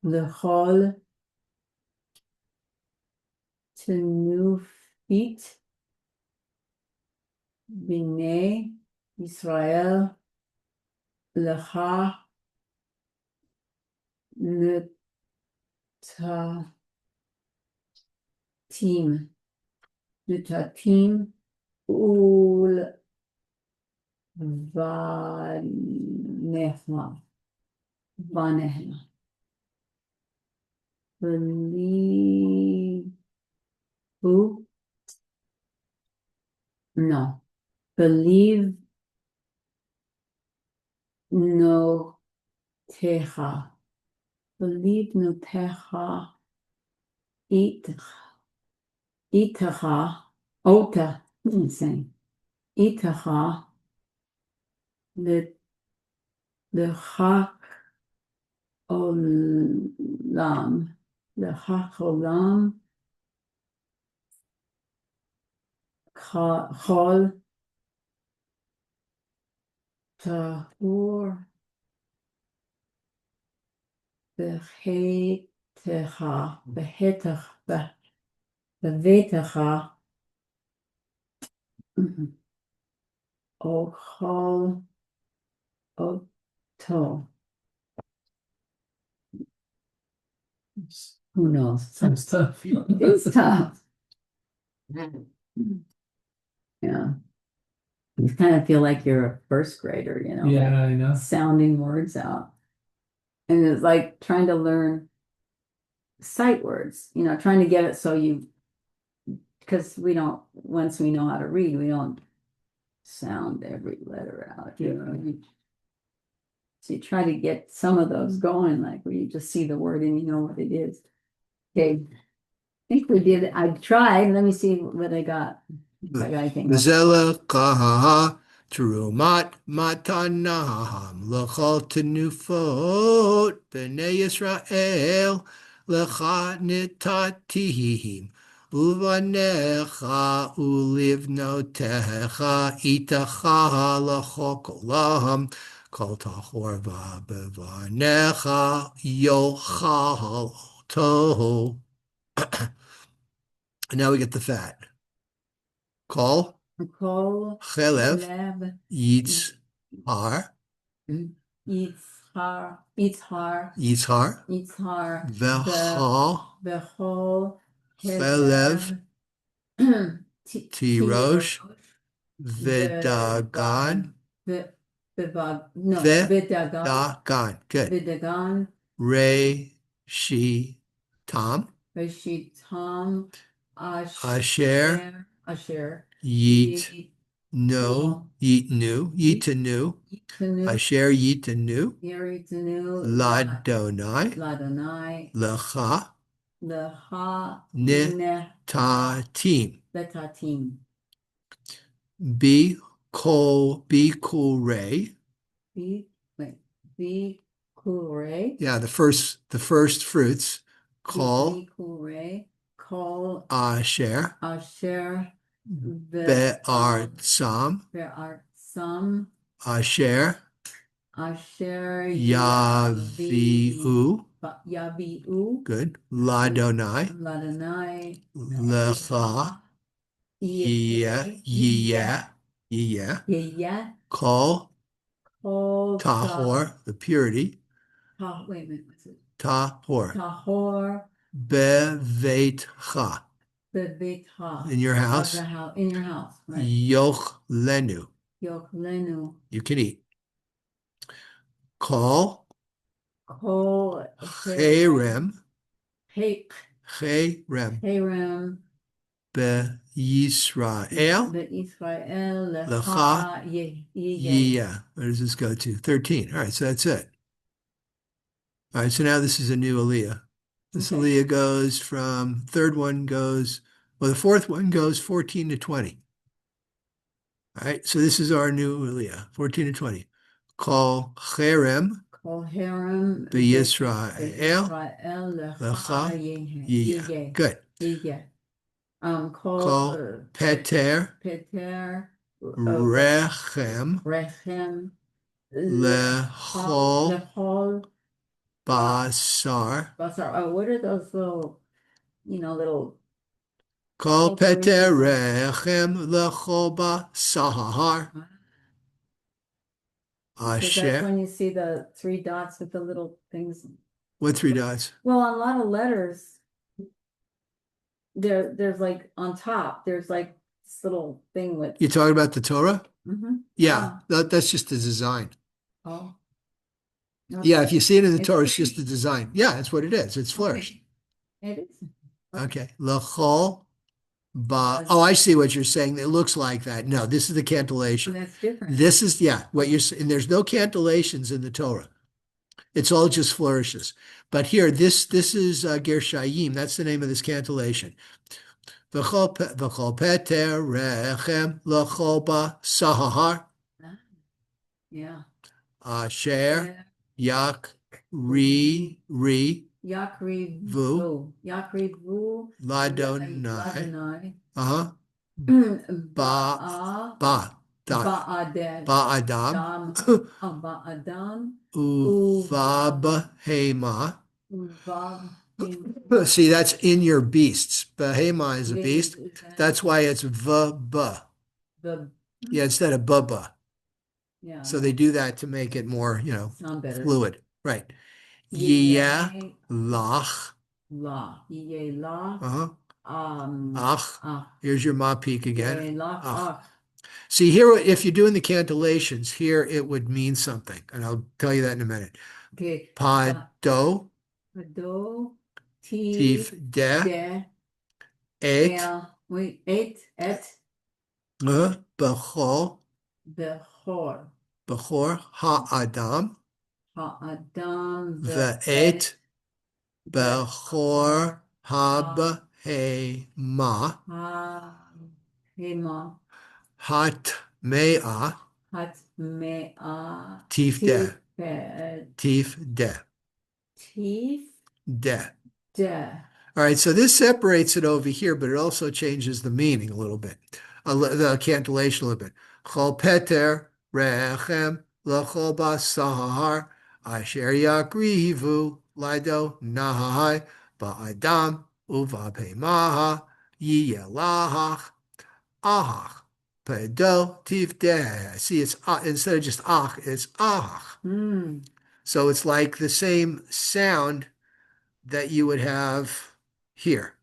Lechol Tenufit B'nei Israel Lecha Letatim Ul Vanehla. Believe who? No. Believe no techa. Believe no techa. Itacha. Ota. Insane. Itacha. Lechak olam. Lechak olam. Chol. Tahur. Behetecha. Bevetecha. Ochol. Oto. Who knows? Some stuff. It's tough. Yeah. You kind of feel like you're a first grader, you know, Yeah, like I know. sounding words out. And it's like trying to learn sight words, you know, trying to get it so because once we know how to read, we don't sound every letter out, you know. So you try to get some of those going, like where you just see the word and you know what it is. Okay. I think we did. I tried. Let me see what I got. If I got anything else. V'zela kahaha terumat matanaham l'chol tenufot b'nei Yisrael lecha nitatihim uvanecha ulivnotecha itacha l'chok olam kol tachor v'bevanecha yochal toho. And now we get the fat. Call. Kol Chelev, lev Yitzhar, Yitzhar Yitzhar, Vechal, Bechol Chelev, Tirosh, Vidagan, No, Vidagan. Good. Vidagan Reshi Tam, Reshitam Asher, Asher Yit, No, Yitnu, Yitanu, Asher Yitanu, Yeritanu Ladonai, Lecha, Leha Netatim. Letatim Be Kure. Be Kure Yeah, the first fruits. Call Kure Kol Asher Asher Be'artsam Some Asher Yaviu. Yaviu Good. Ladonai Ladonai Lecha Yeh. Yeh Call Kol Tahor, the purity. wait a minute, what's it? Tahor. Tahor Beveitcha, Bebetha in your house. In your house, right? Yochlenu, Yochlenu you can eat. Call Kol Cherem, Hey, Cherem, Herem Yisrael, Israel Lecha, Lecha Yeh. Yia. Where does this go to? 13. All right, so that's it. All right, so now this is a new Aliyah. This Okay. Aliyah goes from, third one goes, well, the fourth one goes 14 to 20. All right, so this is our new Aliyah, 14 to 20. Kol Cherem, Kol Herem B'Yisrael, Israel Lecha, Lecha Yia. Yeh. Good. Yeh. Kol Kol Peter, Peter Rechem, Rechem Lechol, Lechol Basar. Basar. Oh, what are those little, little Kol Peter, corporations? Rechem, Lechol Basar. Because that's Asher. when you see the three dots with the little things. What three dots? Well, a lot of letters, there's like on top, there's like this little thing with. You talking about the Torah? Mhm. Yeah, that's just the design. Oh. Yeah, if you see it in the It's Torah, it's pretty. just the design. Yeah, that's what it is. It's flourished. It is. Okay. Lechol ba. Bas- Oh, I see what you're saying. It looks like that. No, this is the cantillation. That's different. This is, yeah, what you're saying. There's no cantillations in the Torah. It's all just flourishes. But here, this is Gershayim. That's the name of this cantillation. V'chol peter rechem lechol ba sahar Ah, yeah. asher yak ri Yakri vu Vu. Yakri Vu. ladonai. Ladonai. Uh-huh. Ba Ba'a. ba da Ba'adad. ba adam Dam. Ba'adam. uvab hema. Uvav. See, that's in your beasts. Behema is a beast. Is that That's why it's vba. the, Yeah, instead of bubba. yeah, So they do that to make it more, sound better. fluid. Right. Yeah, Yeh lach. la. Yeh la. Uh-huh. Ach. Ah. Here's your ma peak Yeh again. la. Ach. Ah. See here, if you're doing the cantillations, here it would mean something, and I'll tell you that in a minute. Okay. Pado, Do. tif, Ti. de, De. et, Wait. Et. bechol, Bechor. bechor, ha-adam, Ha'adam. ve'et, bechor, Ha. ha-behema, Ha. Hema. hat-me'ah, Hat. Me'a. tif, de, Tif. tif, de, Tif. de. De. All right, so this separates it over here, but it also changes the meaning a little bit, the cantillation a little bit. Chol peter rechem lechol basahar asher yakrivu lido nahai ba'adam uvabhemaha yiyelahach ahach pedo tivdeh. See, it's instead of just ach, it's ahach. Hmm. So it's like the same sound that you would have here.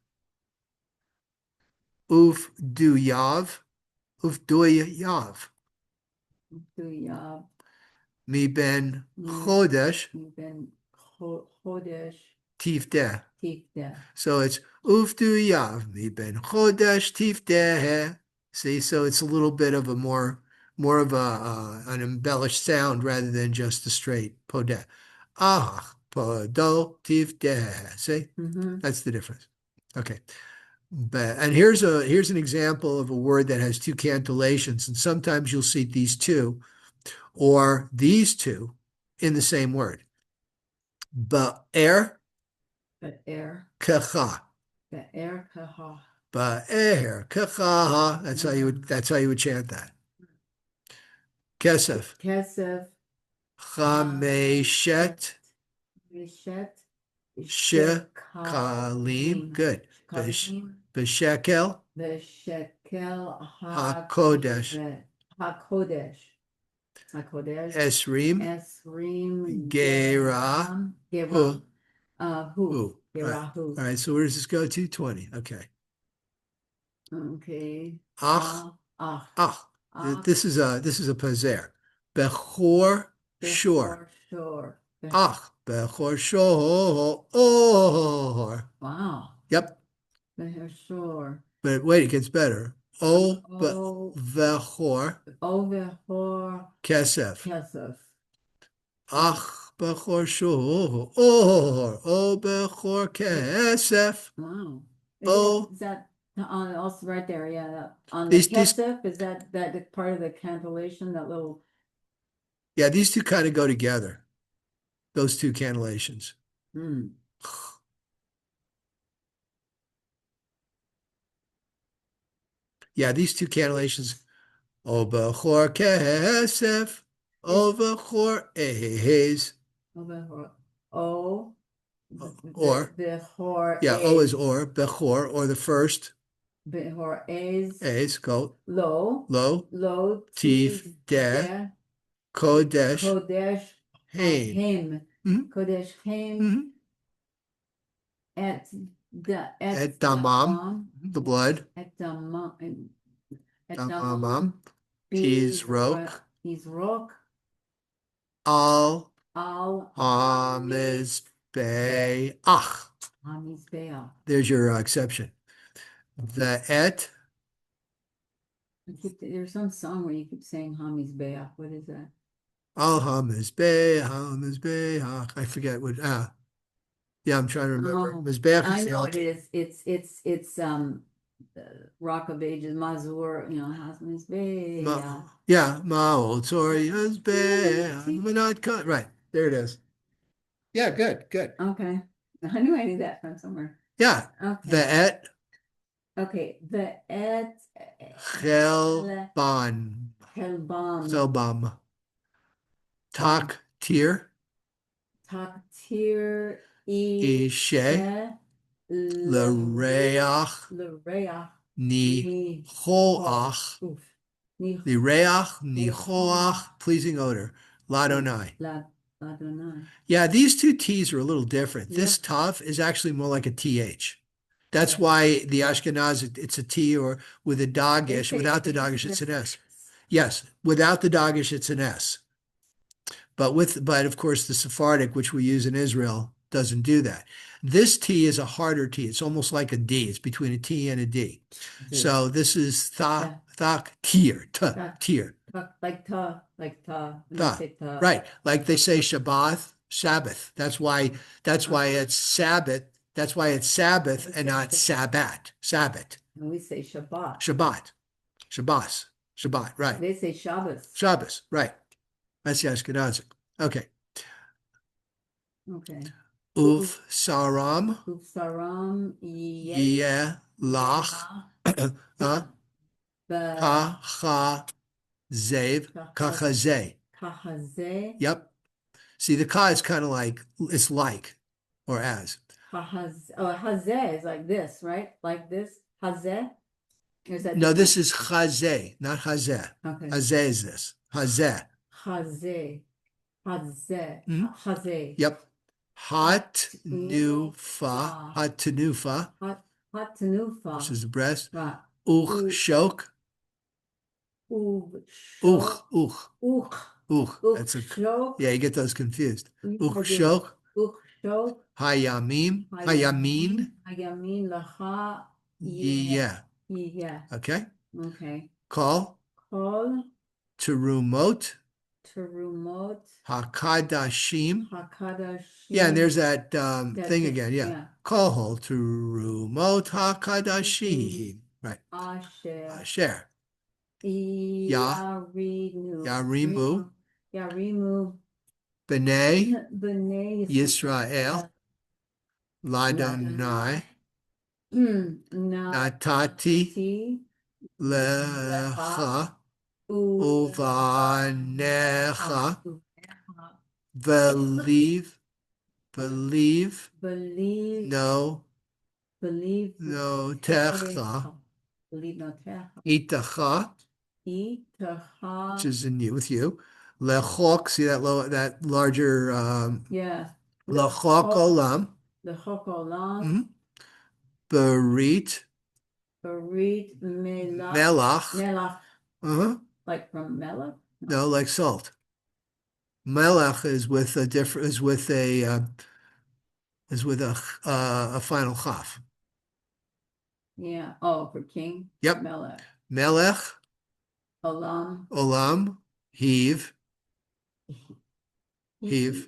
Uf du yav, uf duy yav. Duya. Mi ben Mi chodesh ben Chodesh. tifdeh. Tifde. So it's uf du yav, mi ben chodesh tifdeh. See, so it's a little bit of a more of a an embellished sound rather than just the straight podeh. Ah, podo tifdeh. See, that's the difference. Okay. And here's an example of a word that has two cantillations, and sometimes you'll see these two or these two in the same word. Ba'er Be'er. kacha. Be'er kaha. Ba'er kacha. That's how you would chant that. Kesef. Kesef. Chameshet Meshet. shekalim. Good. B'shekel Beshekel hakodesh. HaKodesh. HaKodesh. Esrim Esrim. gera hu. Who? All right, so where does this go to? 20. Okay. Okay. Ach. Ah. This is a pazer. Bechor shor. Sure. Ach. Bechor Shor. Wow. Yep. Sure. But wait, it gets better. O O Bechor Ovehor Kesef. Kesef. Ach Bechor Shor. O Bechor Kesef. Wow. Oh, Is that on also right there? Yeah, on the these Kesef, is that part of the cantillation? That little. yeah, these two kind of go together. Those two cantillations. Hmm. Yeah, these two cantillations. O Bechor Kesef. O Bechor Ehez. Ovehor. O Or, Behor yeah, O is Ez. or, Bechor, or the first. Behor Ez. Ehez, goat. Lo. Lo, Lo Tif, Tiv De, De Kodesh, Kodesh Hain. Hem. Mhm, Kodesh Hem mhm. et Et Damam, Damam. the blood. Et Damam. Et Damamam, Damam. Tizrok, Bizrok. Al Al Hamizbeach. Hamizbeah. There's your exception. The et, There's some song where you keep saying Hamizbeah. What is that? Al Hamizbeach. I forget what, yeah, I'm trying to remember. Oh, Mizbeach I is the know altar. it is. It's Rock of Ages, Mazur, Hamizbeah. Yeah, Ma'ol Torias Be'ach. Right, there it is. Yeah, good, good. Okay. I knew I knew that from somewhere. Yeah, the Okay. et Okay. The et Chelban. Helbam Chelbam. Tak tir Taktir ishe Ishe l'reach L'Reach ni Ni choach. Oof. Ni L'reach ni Nichoach choach. Pleasing odor. Ladonai. Ladonai. Yeah, these two T's are a little different. Yeah. This tav is actually more like a TH. That's Yeah. why the Yeah. Ashkenaz, it's a T, or with a They dagish. say Without the they dagish, say it's an they're- S. Yes, without the dagish, it's an S. But of course, the Sephardic, which we use in Israel, doesn't do that. This T is a harder T. It's almost like a D. It's between a T and a D. So this is Yeah. thak, tir, Ta- tir, like ta. When they ta. say ta. Right. Like they say Shabbat, Sabbath. That's why it's Sabbath. That's why it's Sabbath and not Sabbat. Sabbath. And we say Shabbat. Shabbat. Shabbos. Shabbat. Right. They say Shabbos. Shabbos. Right. That's the Ashkenazic. Okay. Okay. Uf saram Upsaram yeh lach The ha zev kachazeh. Kahaze. Yep. See, the ka is kind of like it's like or as. Hazeh is like this, right? Like this. Hazeh? Or is that No, this different? is chazeh, not hazeh. Okay. Hazeh is this. Hazeh. Hazeh. Hazeh. Mhm. Hazeh. Yep. Hat nufa. Nufa. Hat tenufa, Hot tanufa. which is the breast. Right. Uch shok. Uch. Uch. Uch. That's a Shok. yeah. You get those confused. Uch I do. shok. Uch shok. Hayamim. Hayamin. Hayamin lacha. Yeah. Yeah. Okay. Okay. Call. Kol Terumot. terumot Hakadashim. hakadashim. Yeah, and there's that That's thing it, again. Yeah. yeah. Call Terumot Hakadashim. Right. Asher. Share. Yarinu. Yarimu. Yarimu. B'nai B'nai Yisrael. Ladonai. Natati lecha uvanecha. Believe. Believe. No. Believe. No techa. Believe no techa. Itacha, Itacha. which is in you with you. Lechok, see that larger Yeah. lechok olam. The Chokolam. Mhm. Berit Berit Melach. melach. Melach. Uh-huh. Like from Melach? No, like salt. Melech is with a different is with a final chaf. Yeah. Oh, for king. Yep. Melech. Melech, Olam. olam, heave, He.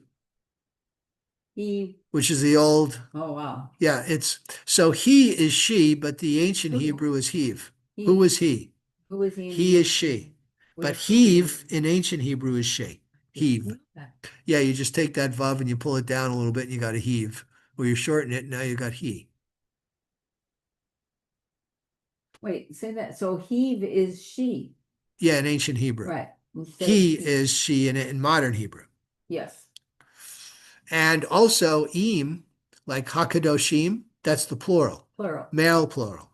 He. which is the old. Oh, wow. Yeah, it's so he is she, but the ancient Who? Hebrew is heave. He. Who is he? Who is he? He is she. But heave in ancient Hebrew is she. Heave. Yeah, you just take that vav and you pull it down a little bit and you got a heave. Or you shorten it, now you got he. Wait, say that. So heave is she. Yeah, in ancient Hebrew. Right. He is she in modern Hebrew. Yes. And also im, like hakadoshim, that's the plural. Plural. Male plural.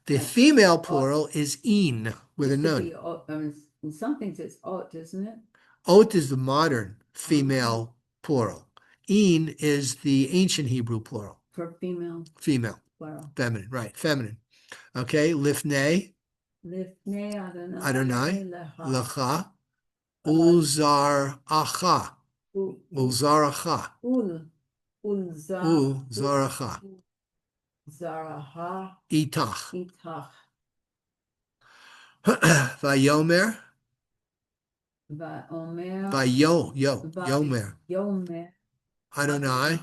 The Right. female plural is in with a Used to nun. be, in some things it's ot, isn't it? Ot is the modern female plural. In is the ancient Hebrew plural. For female. Female. Plural. Feminine, right. Feminine. Okay. Lifnei. Lifnei Adonai. lecha. Lecha. Uzar acha. Uzar acha. Uzar acha. Zaraha. Itach. Itach. Vayomer. Vaomer. Yomer. Yomer. Adonai.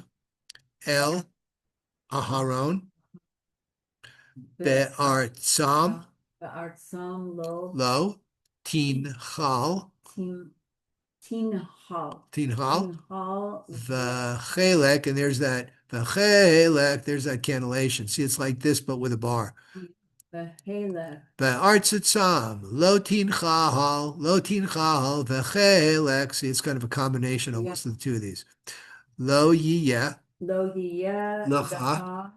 El. Aharon. Be'artzam. Be'artzam lo. Lo. Tinchal. Tinhal. Tinhal. Tinhal. V'chelek, and there's that v'chelek, there's that cannellation. See, it's like this, but with a bar. V'chelek. Be'artzatzam, lo tinchal, v'chelek. See, it's kind of a combination almost of the two of these. Lo yiyeh. Lo yiyeh. Lecha.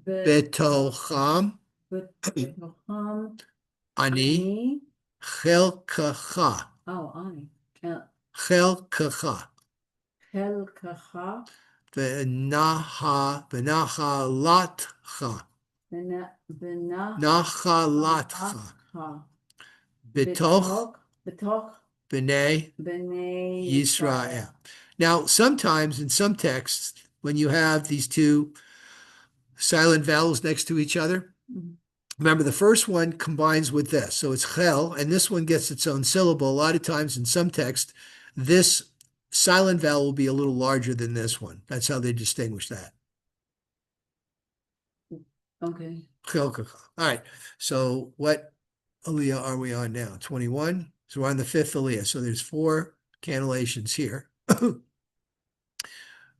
Betocham. Betocham. Ani. Chelkacha. Oh, ani. Chelkacha. Chelkacha. V'nacha latcha. Nachalatcha. Betoch b'nei Yisrael. Now, sometimes in some texts, when you have these two silent vowels next to each other, remember the first one combines with this. So it's chel, and this one gets its own syllable. A lot of times in some text, this silent vowel will be a little larger than this one. That's how they distinguish that. Okay. All right. So what aliyah are we on now? 21. So we're on the fifth aliyah. So there's 4 cannellations here.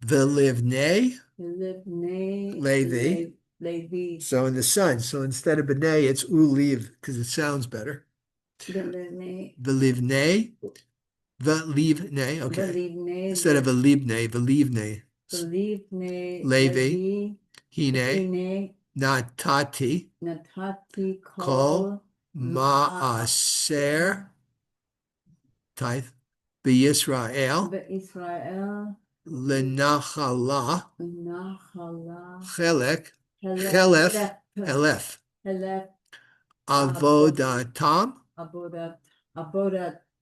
V'livnei Levi. Levi. So in the sun. So instead of b'nei, it's uliv because it sounds better. V'livnei. V'livnei. Okay. Instead of a libnei, v'livnei. Levi. Hine. Natati. Kol. Ma'aser. Tithe. B'Yisrael. Lenachala. Chelek. Elef. Avodatam.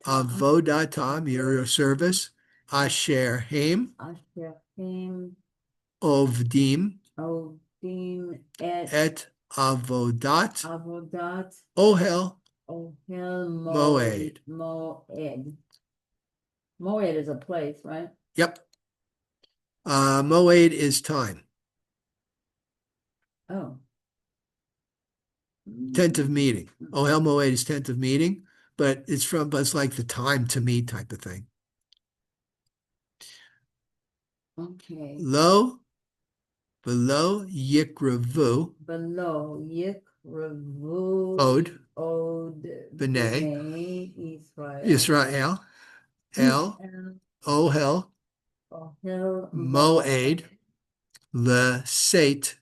Avodatam, your service. Asher Haim. Ovdim. Et Avodat. Ohel. Moed. Moed is a place, right? Yep. Moed is time. Oh. Tent of meeting. Ohel Moed is tent of meeting, but it's like the time to meet type of thing. Okay. Below Yikravu. Below Yikravu. Od. B'nai Israel. El. Ohel. Moed. Leseit.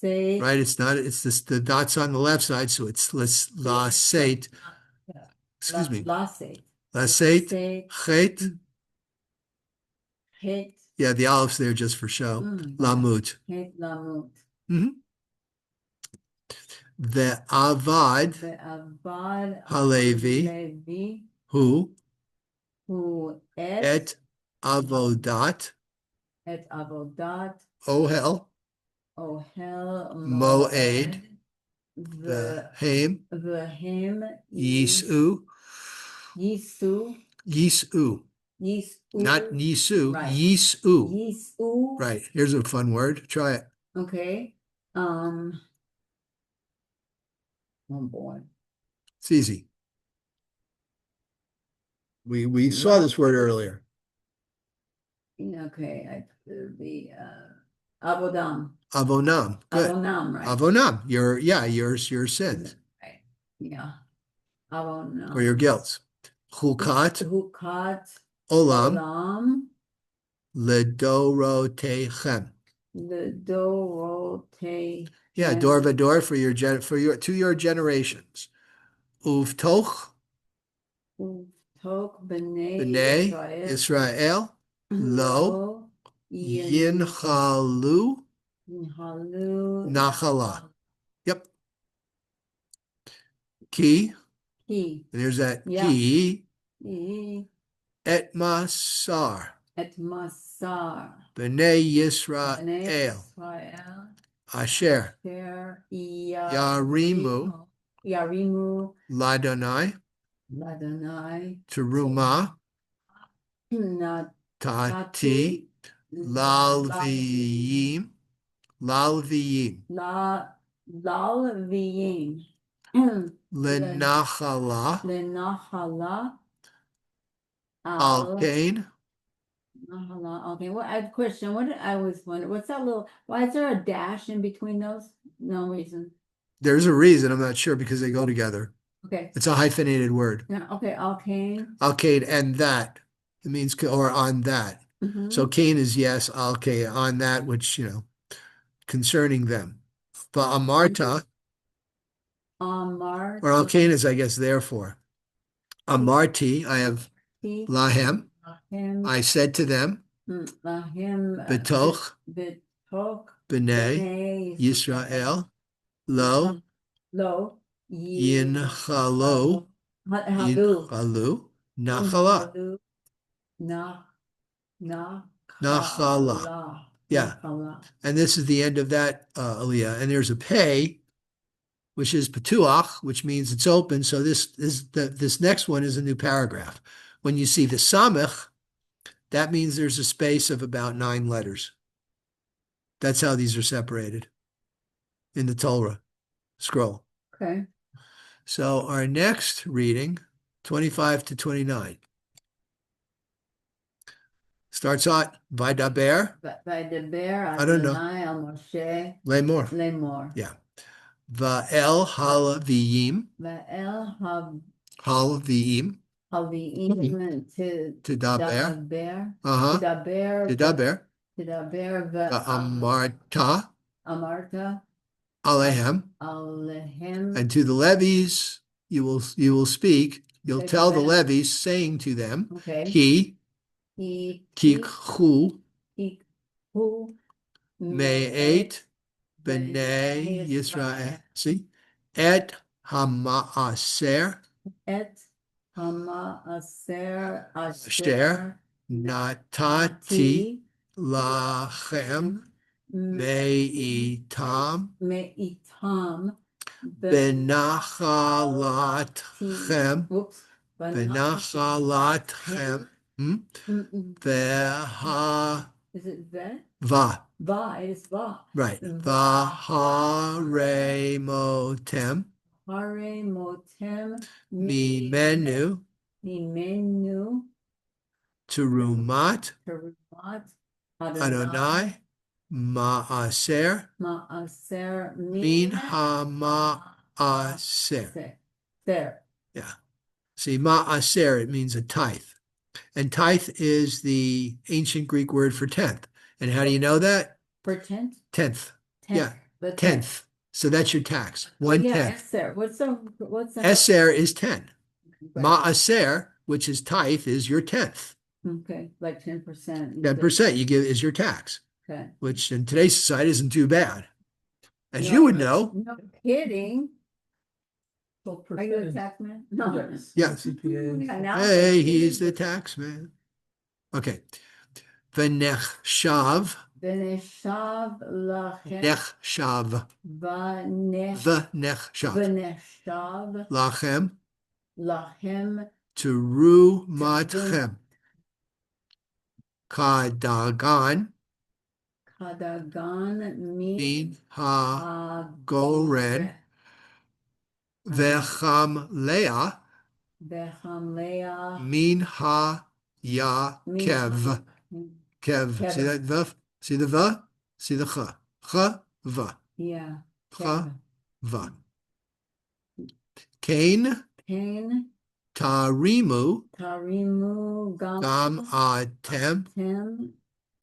Right, it's the dots on the left side, so it's Laseit. Excuse me. Laseit. Chet. Yeah, the olive's there just for show. Lamut. The Avad Halevi. Who? Hu et avodat et avodat ohel ohel moed the v'hem him yisu Yisu yisu, not nisu, right. yisu. Yisu. Right. Here's a fun word. Try it. Okay. Oh boy. It's easy. We saw this word earlier. Okay. The Avodam. Avonam. Good. Avonam, right? Avonam. Your sins Right. Yeah. Avonam. or your guilt. Chukat Hukat. olam Olam. ledorotechem. The Dorote. Yeah, dor vador for your to your generations. Uvtoch Tok B'nai b'nei Israel lo yinchalu Halu nachala. Yep. Ki, He. and there's that Yeah. ki He. et masar Et Masar. b'nei B'nai Yisrael Israel. asher Ter Yarimu Yarimu ladonai Ladonai teruma Natati tati lalviyim lalviyim Lalviyim lenachala Lenahala al kain. Nahala. Okay, well, I have a question. What I was wondering, what's that little, why is there a dash in between those? No reason. There's a reason, I'm not sure, because they go together. Okay. It's a hyphenated word. Yeah, okay, Alkane. Alkaid and that. It means or on that. Mhm. So Cain is yes, alkaid on that, which concerning them. But amarta Amar. or alkain is, I guess, therefore. Amarti, I have lahem. Lahem. I said to them, Lahem. betoch Betoch. b'nei Yisrael lo Lo. yinchalo Halu. yinchalu nachala. Halu. Na. Nachala. Yeah. Nachala. And this is the end of that aliyah. And there's a pay, which is patuach, which means it's open. So this next one is a new paragraph. When you see the samech, that means there's a space of about 9 letters. That's how these are separated in the Torah scroll. Okay. So our next reading, 25 to 29. Starts out Vaidaber. Vaidaber I don't know. Adonai al Moshe Lemor. Lemor. Yeah. Va'el halaviyim. Va'el Halaviyim. Haviim To daber. Uh-huh. Tidaber Amarta Amarta alehem. Alehem. And to the Levies you will speak. You'll Okay, tell to the them. Levies, saying to them, Okay. Ki Kikhu Kikhu me'et b'nei Yisrael. See? Et hama'aser Et Hama Aser Asher natati lachem me'itam Meitam benachalatchem Whoops. benachalatchem veha Is it Ve? va. Va, it is Va. Right. Vaharemotem Hare Motem mimenu Mimenu terumat Terumat Adonai Maaser Maaser Min Hamaaser. There. Yeah. See, Maaser, it means a tithe. And tithe is the ancient Greek word for tenth. And how do you know that? For tenth? Tenth. Yeah. The Tenth. So that's your tax. 1/10. Eser. What's the Eser is 10. Right. Maaser, which is tithe, is your tenth. Okay, like 10%. 10% you give is your tax, Okay. which in today's society isn't too bad. As No, you would know. No kidding. Are you a tax man? No. Yes. Yes. CPA. Yeah, now- Hey, he's the tax man. Okay. V'nechshav, V'neshav lachem. nechshav, V'neshav. v'nechshav, lachem, Lachem. terumatchem, kadagan, Kadagan min ha ha goren, v'chamlea, V'chamleah. min ha yakev. Kev. See Kev. that v? See the v? See the ch. Ch, v. Yeah. Ch, Kev. v. Cain, Cain. tarimu, Tarimu. gam atem, Tem.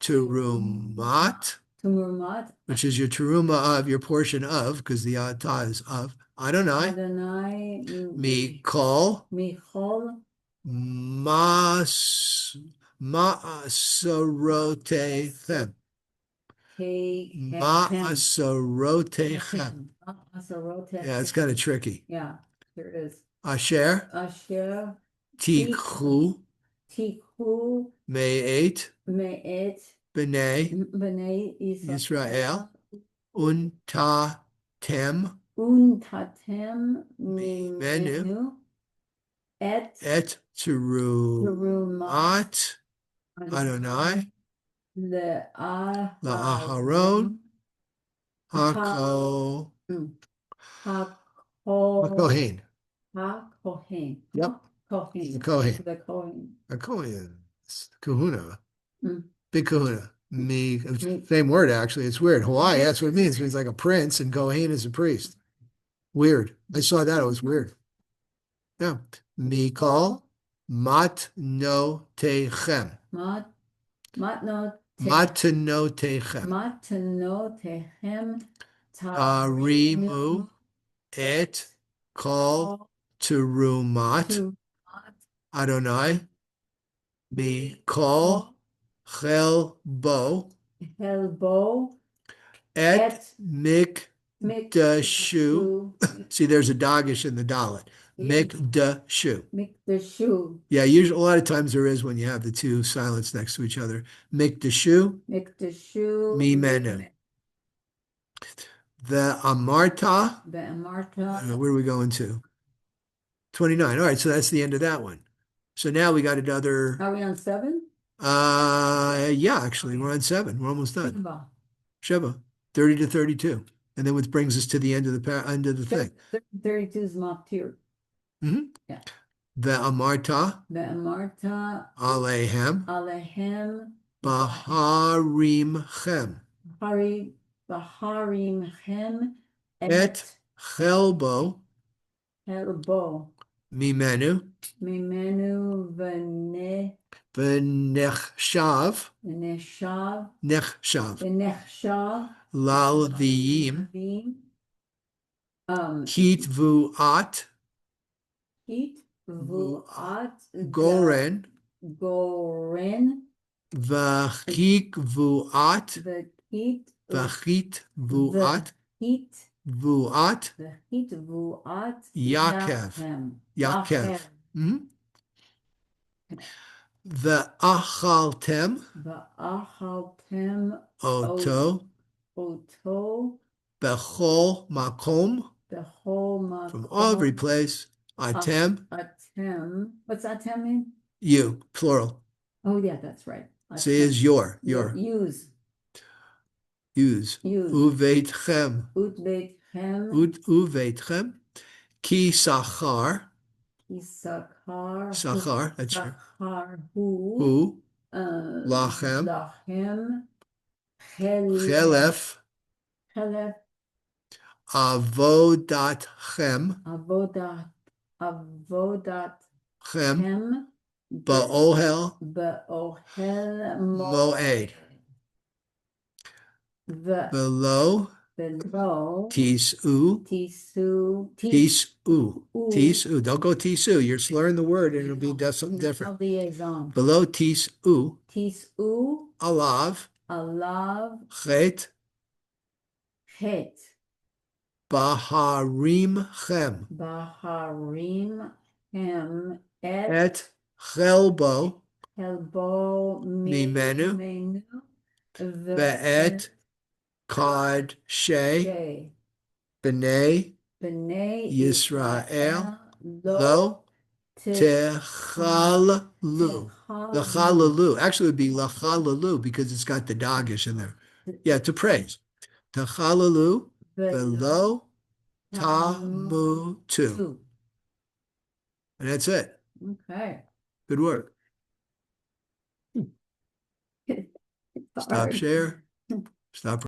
terumat, Tumumat. which is your teruma of, your portion of, because the ta is of, Adonai, Adonai. mikol, Michol. maserotechem. Ma'aserotechem. Yeah, it's kind of tricky. Yeah, here it is. Asher, Asher. tikhu, Tikhu. me'et, Me'et. b'nei, B'nei Yisrael, untatem, Untatem. mimenu, Et. et terumat, Adonai, la'aharon, hako, hakohen. Kohen. Yep. Kohen. The Kohen. The Kohen. A Kohen. It's kahuna. Mm. Big kahuna. Same word, actually. It's weird. Hawaii, that's what it means. It means like a prince, and Kohen is a priest. Weird. I saw that. It was weird. Yeah. Mikol matnotechem. Matnotechem. Matnotechem. Arimu et kol terumat Adonai mikol chelbo Helbo. et mikdashu. See, there's a dogish in the dalet. Mikdashu. Mikdashu. Yeah, usually a lot of times there is when you have the two silents next to each other. Mikdashu, Mikdashu. mimenu. The amarta. The Amarta. Where are we going to? 29. All right, so that's the end of that one. So now we got another. Are we on 7? Yeah, actually, we're on 7. We're almost done. Sheba. Sheba, 30 to 32. And then which brings us to the end of the thing. 32 is Machtir. Mhm. Yeah. The amarta The Amarta. alehem Alehem. baharimchem Baharim Chem. et chelbo Helbo. mimenu Mimenu v'nechshav V'neshav. nechshav V'nechshav. lalviim Um, kitvuat Heat. Vuat. goren Goren. v'chikvuat The heat. v'chitvuat Heat. vuat The heat. Vuat. Yaakov. Yaakov. Mhm. V'achaltem V'achaltem. oto Oto. bechol makom, Bechol from makom. every place. Atem, Atem. What's atem mean? you, plural. Oh, yeah, that's right. Say is your. Use. Use. Use. Uveitchem. Utbeitchem. Uveitchem. Ki sachar. Isakar. Sachar. That's your. Sachar. Who. Who. Lachem. Lachem. Chelef. Chelef. Avodatchem. Avodat. Avodat. Chem. Chem. Ba'ohel. Be'ohel Moed. Below. Below. Tisu. Tisu. Tisu. Tisu. Don't go tisu. You're slurring the word and it'll be something different. Liaison. Below tisu. Tisu. Alav. Alav. Chet. Het. Baharim Chem. Baharim hem Et Chelbo helbo Mimenu. menu Ve'et Kod She B'nai B'nai Yisrael lo Lo techalalu. The Chalalu. Actually, it would be La Chalalu because it's got the dagish in there. Yeah, to praise. Techalalu Velo Tamutu. And that's it. Okay. Good work. It's Stop hard. share. Stop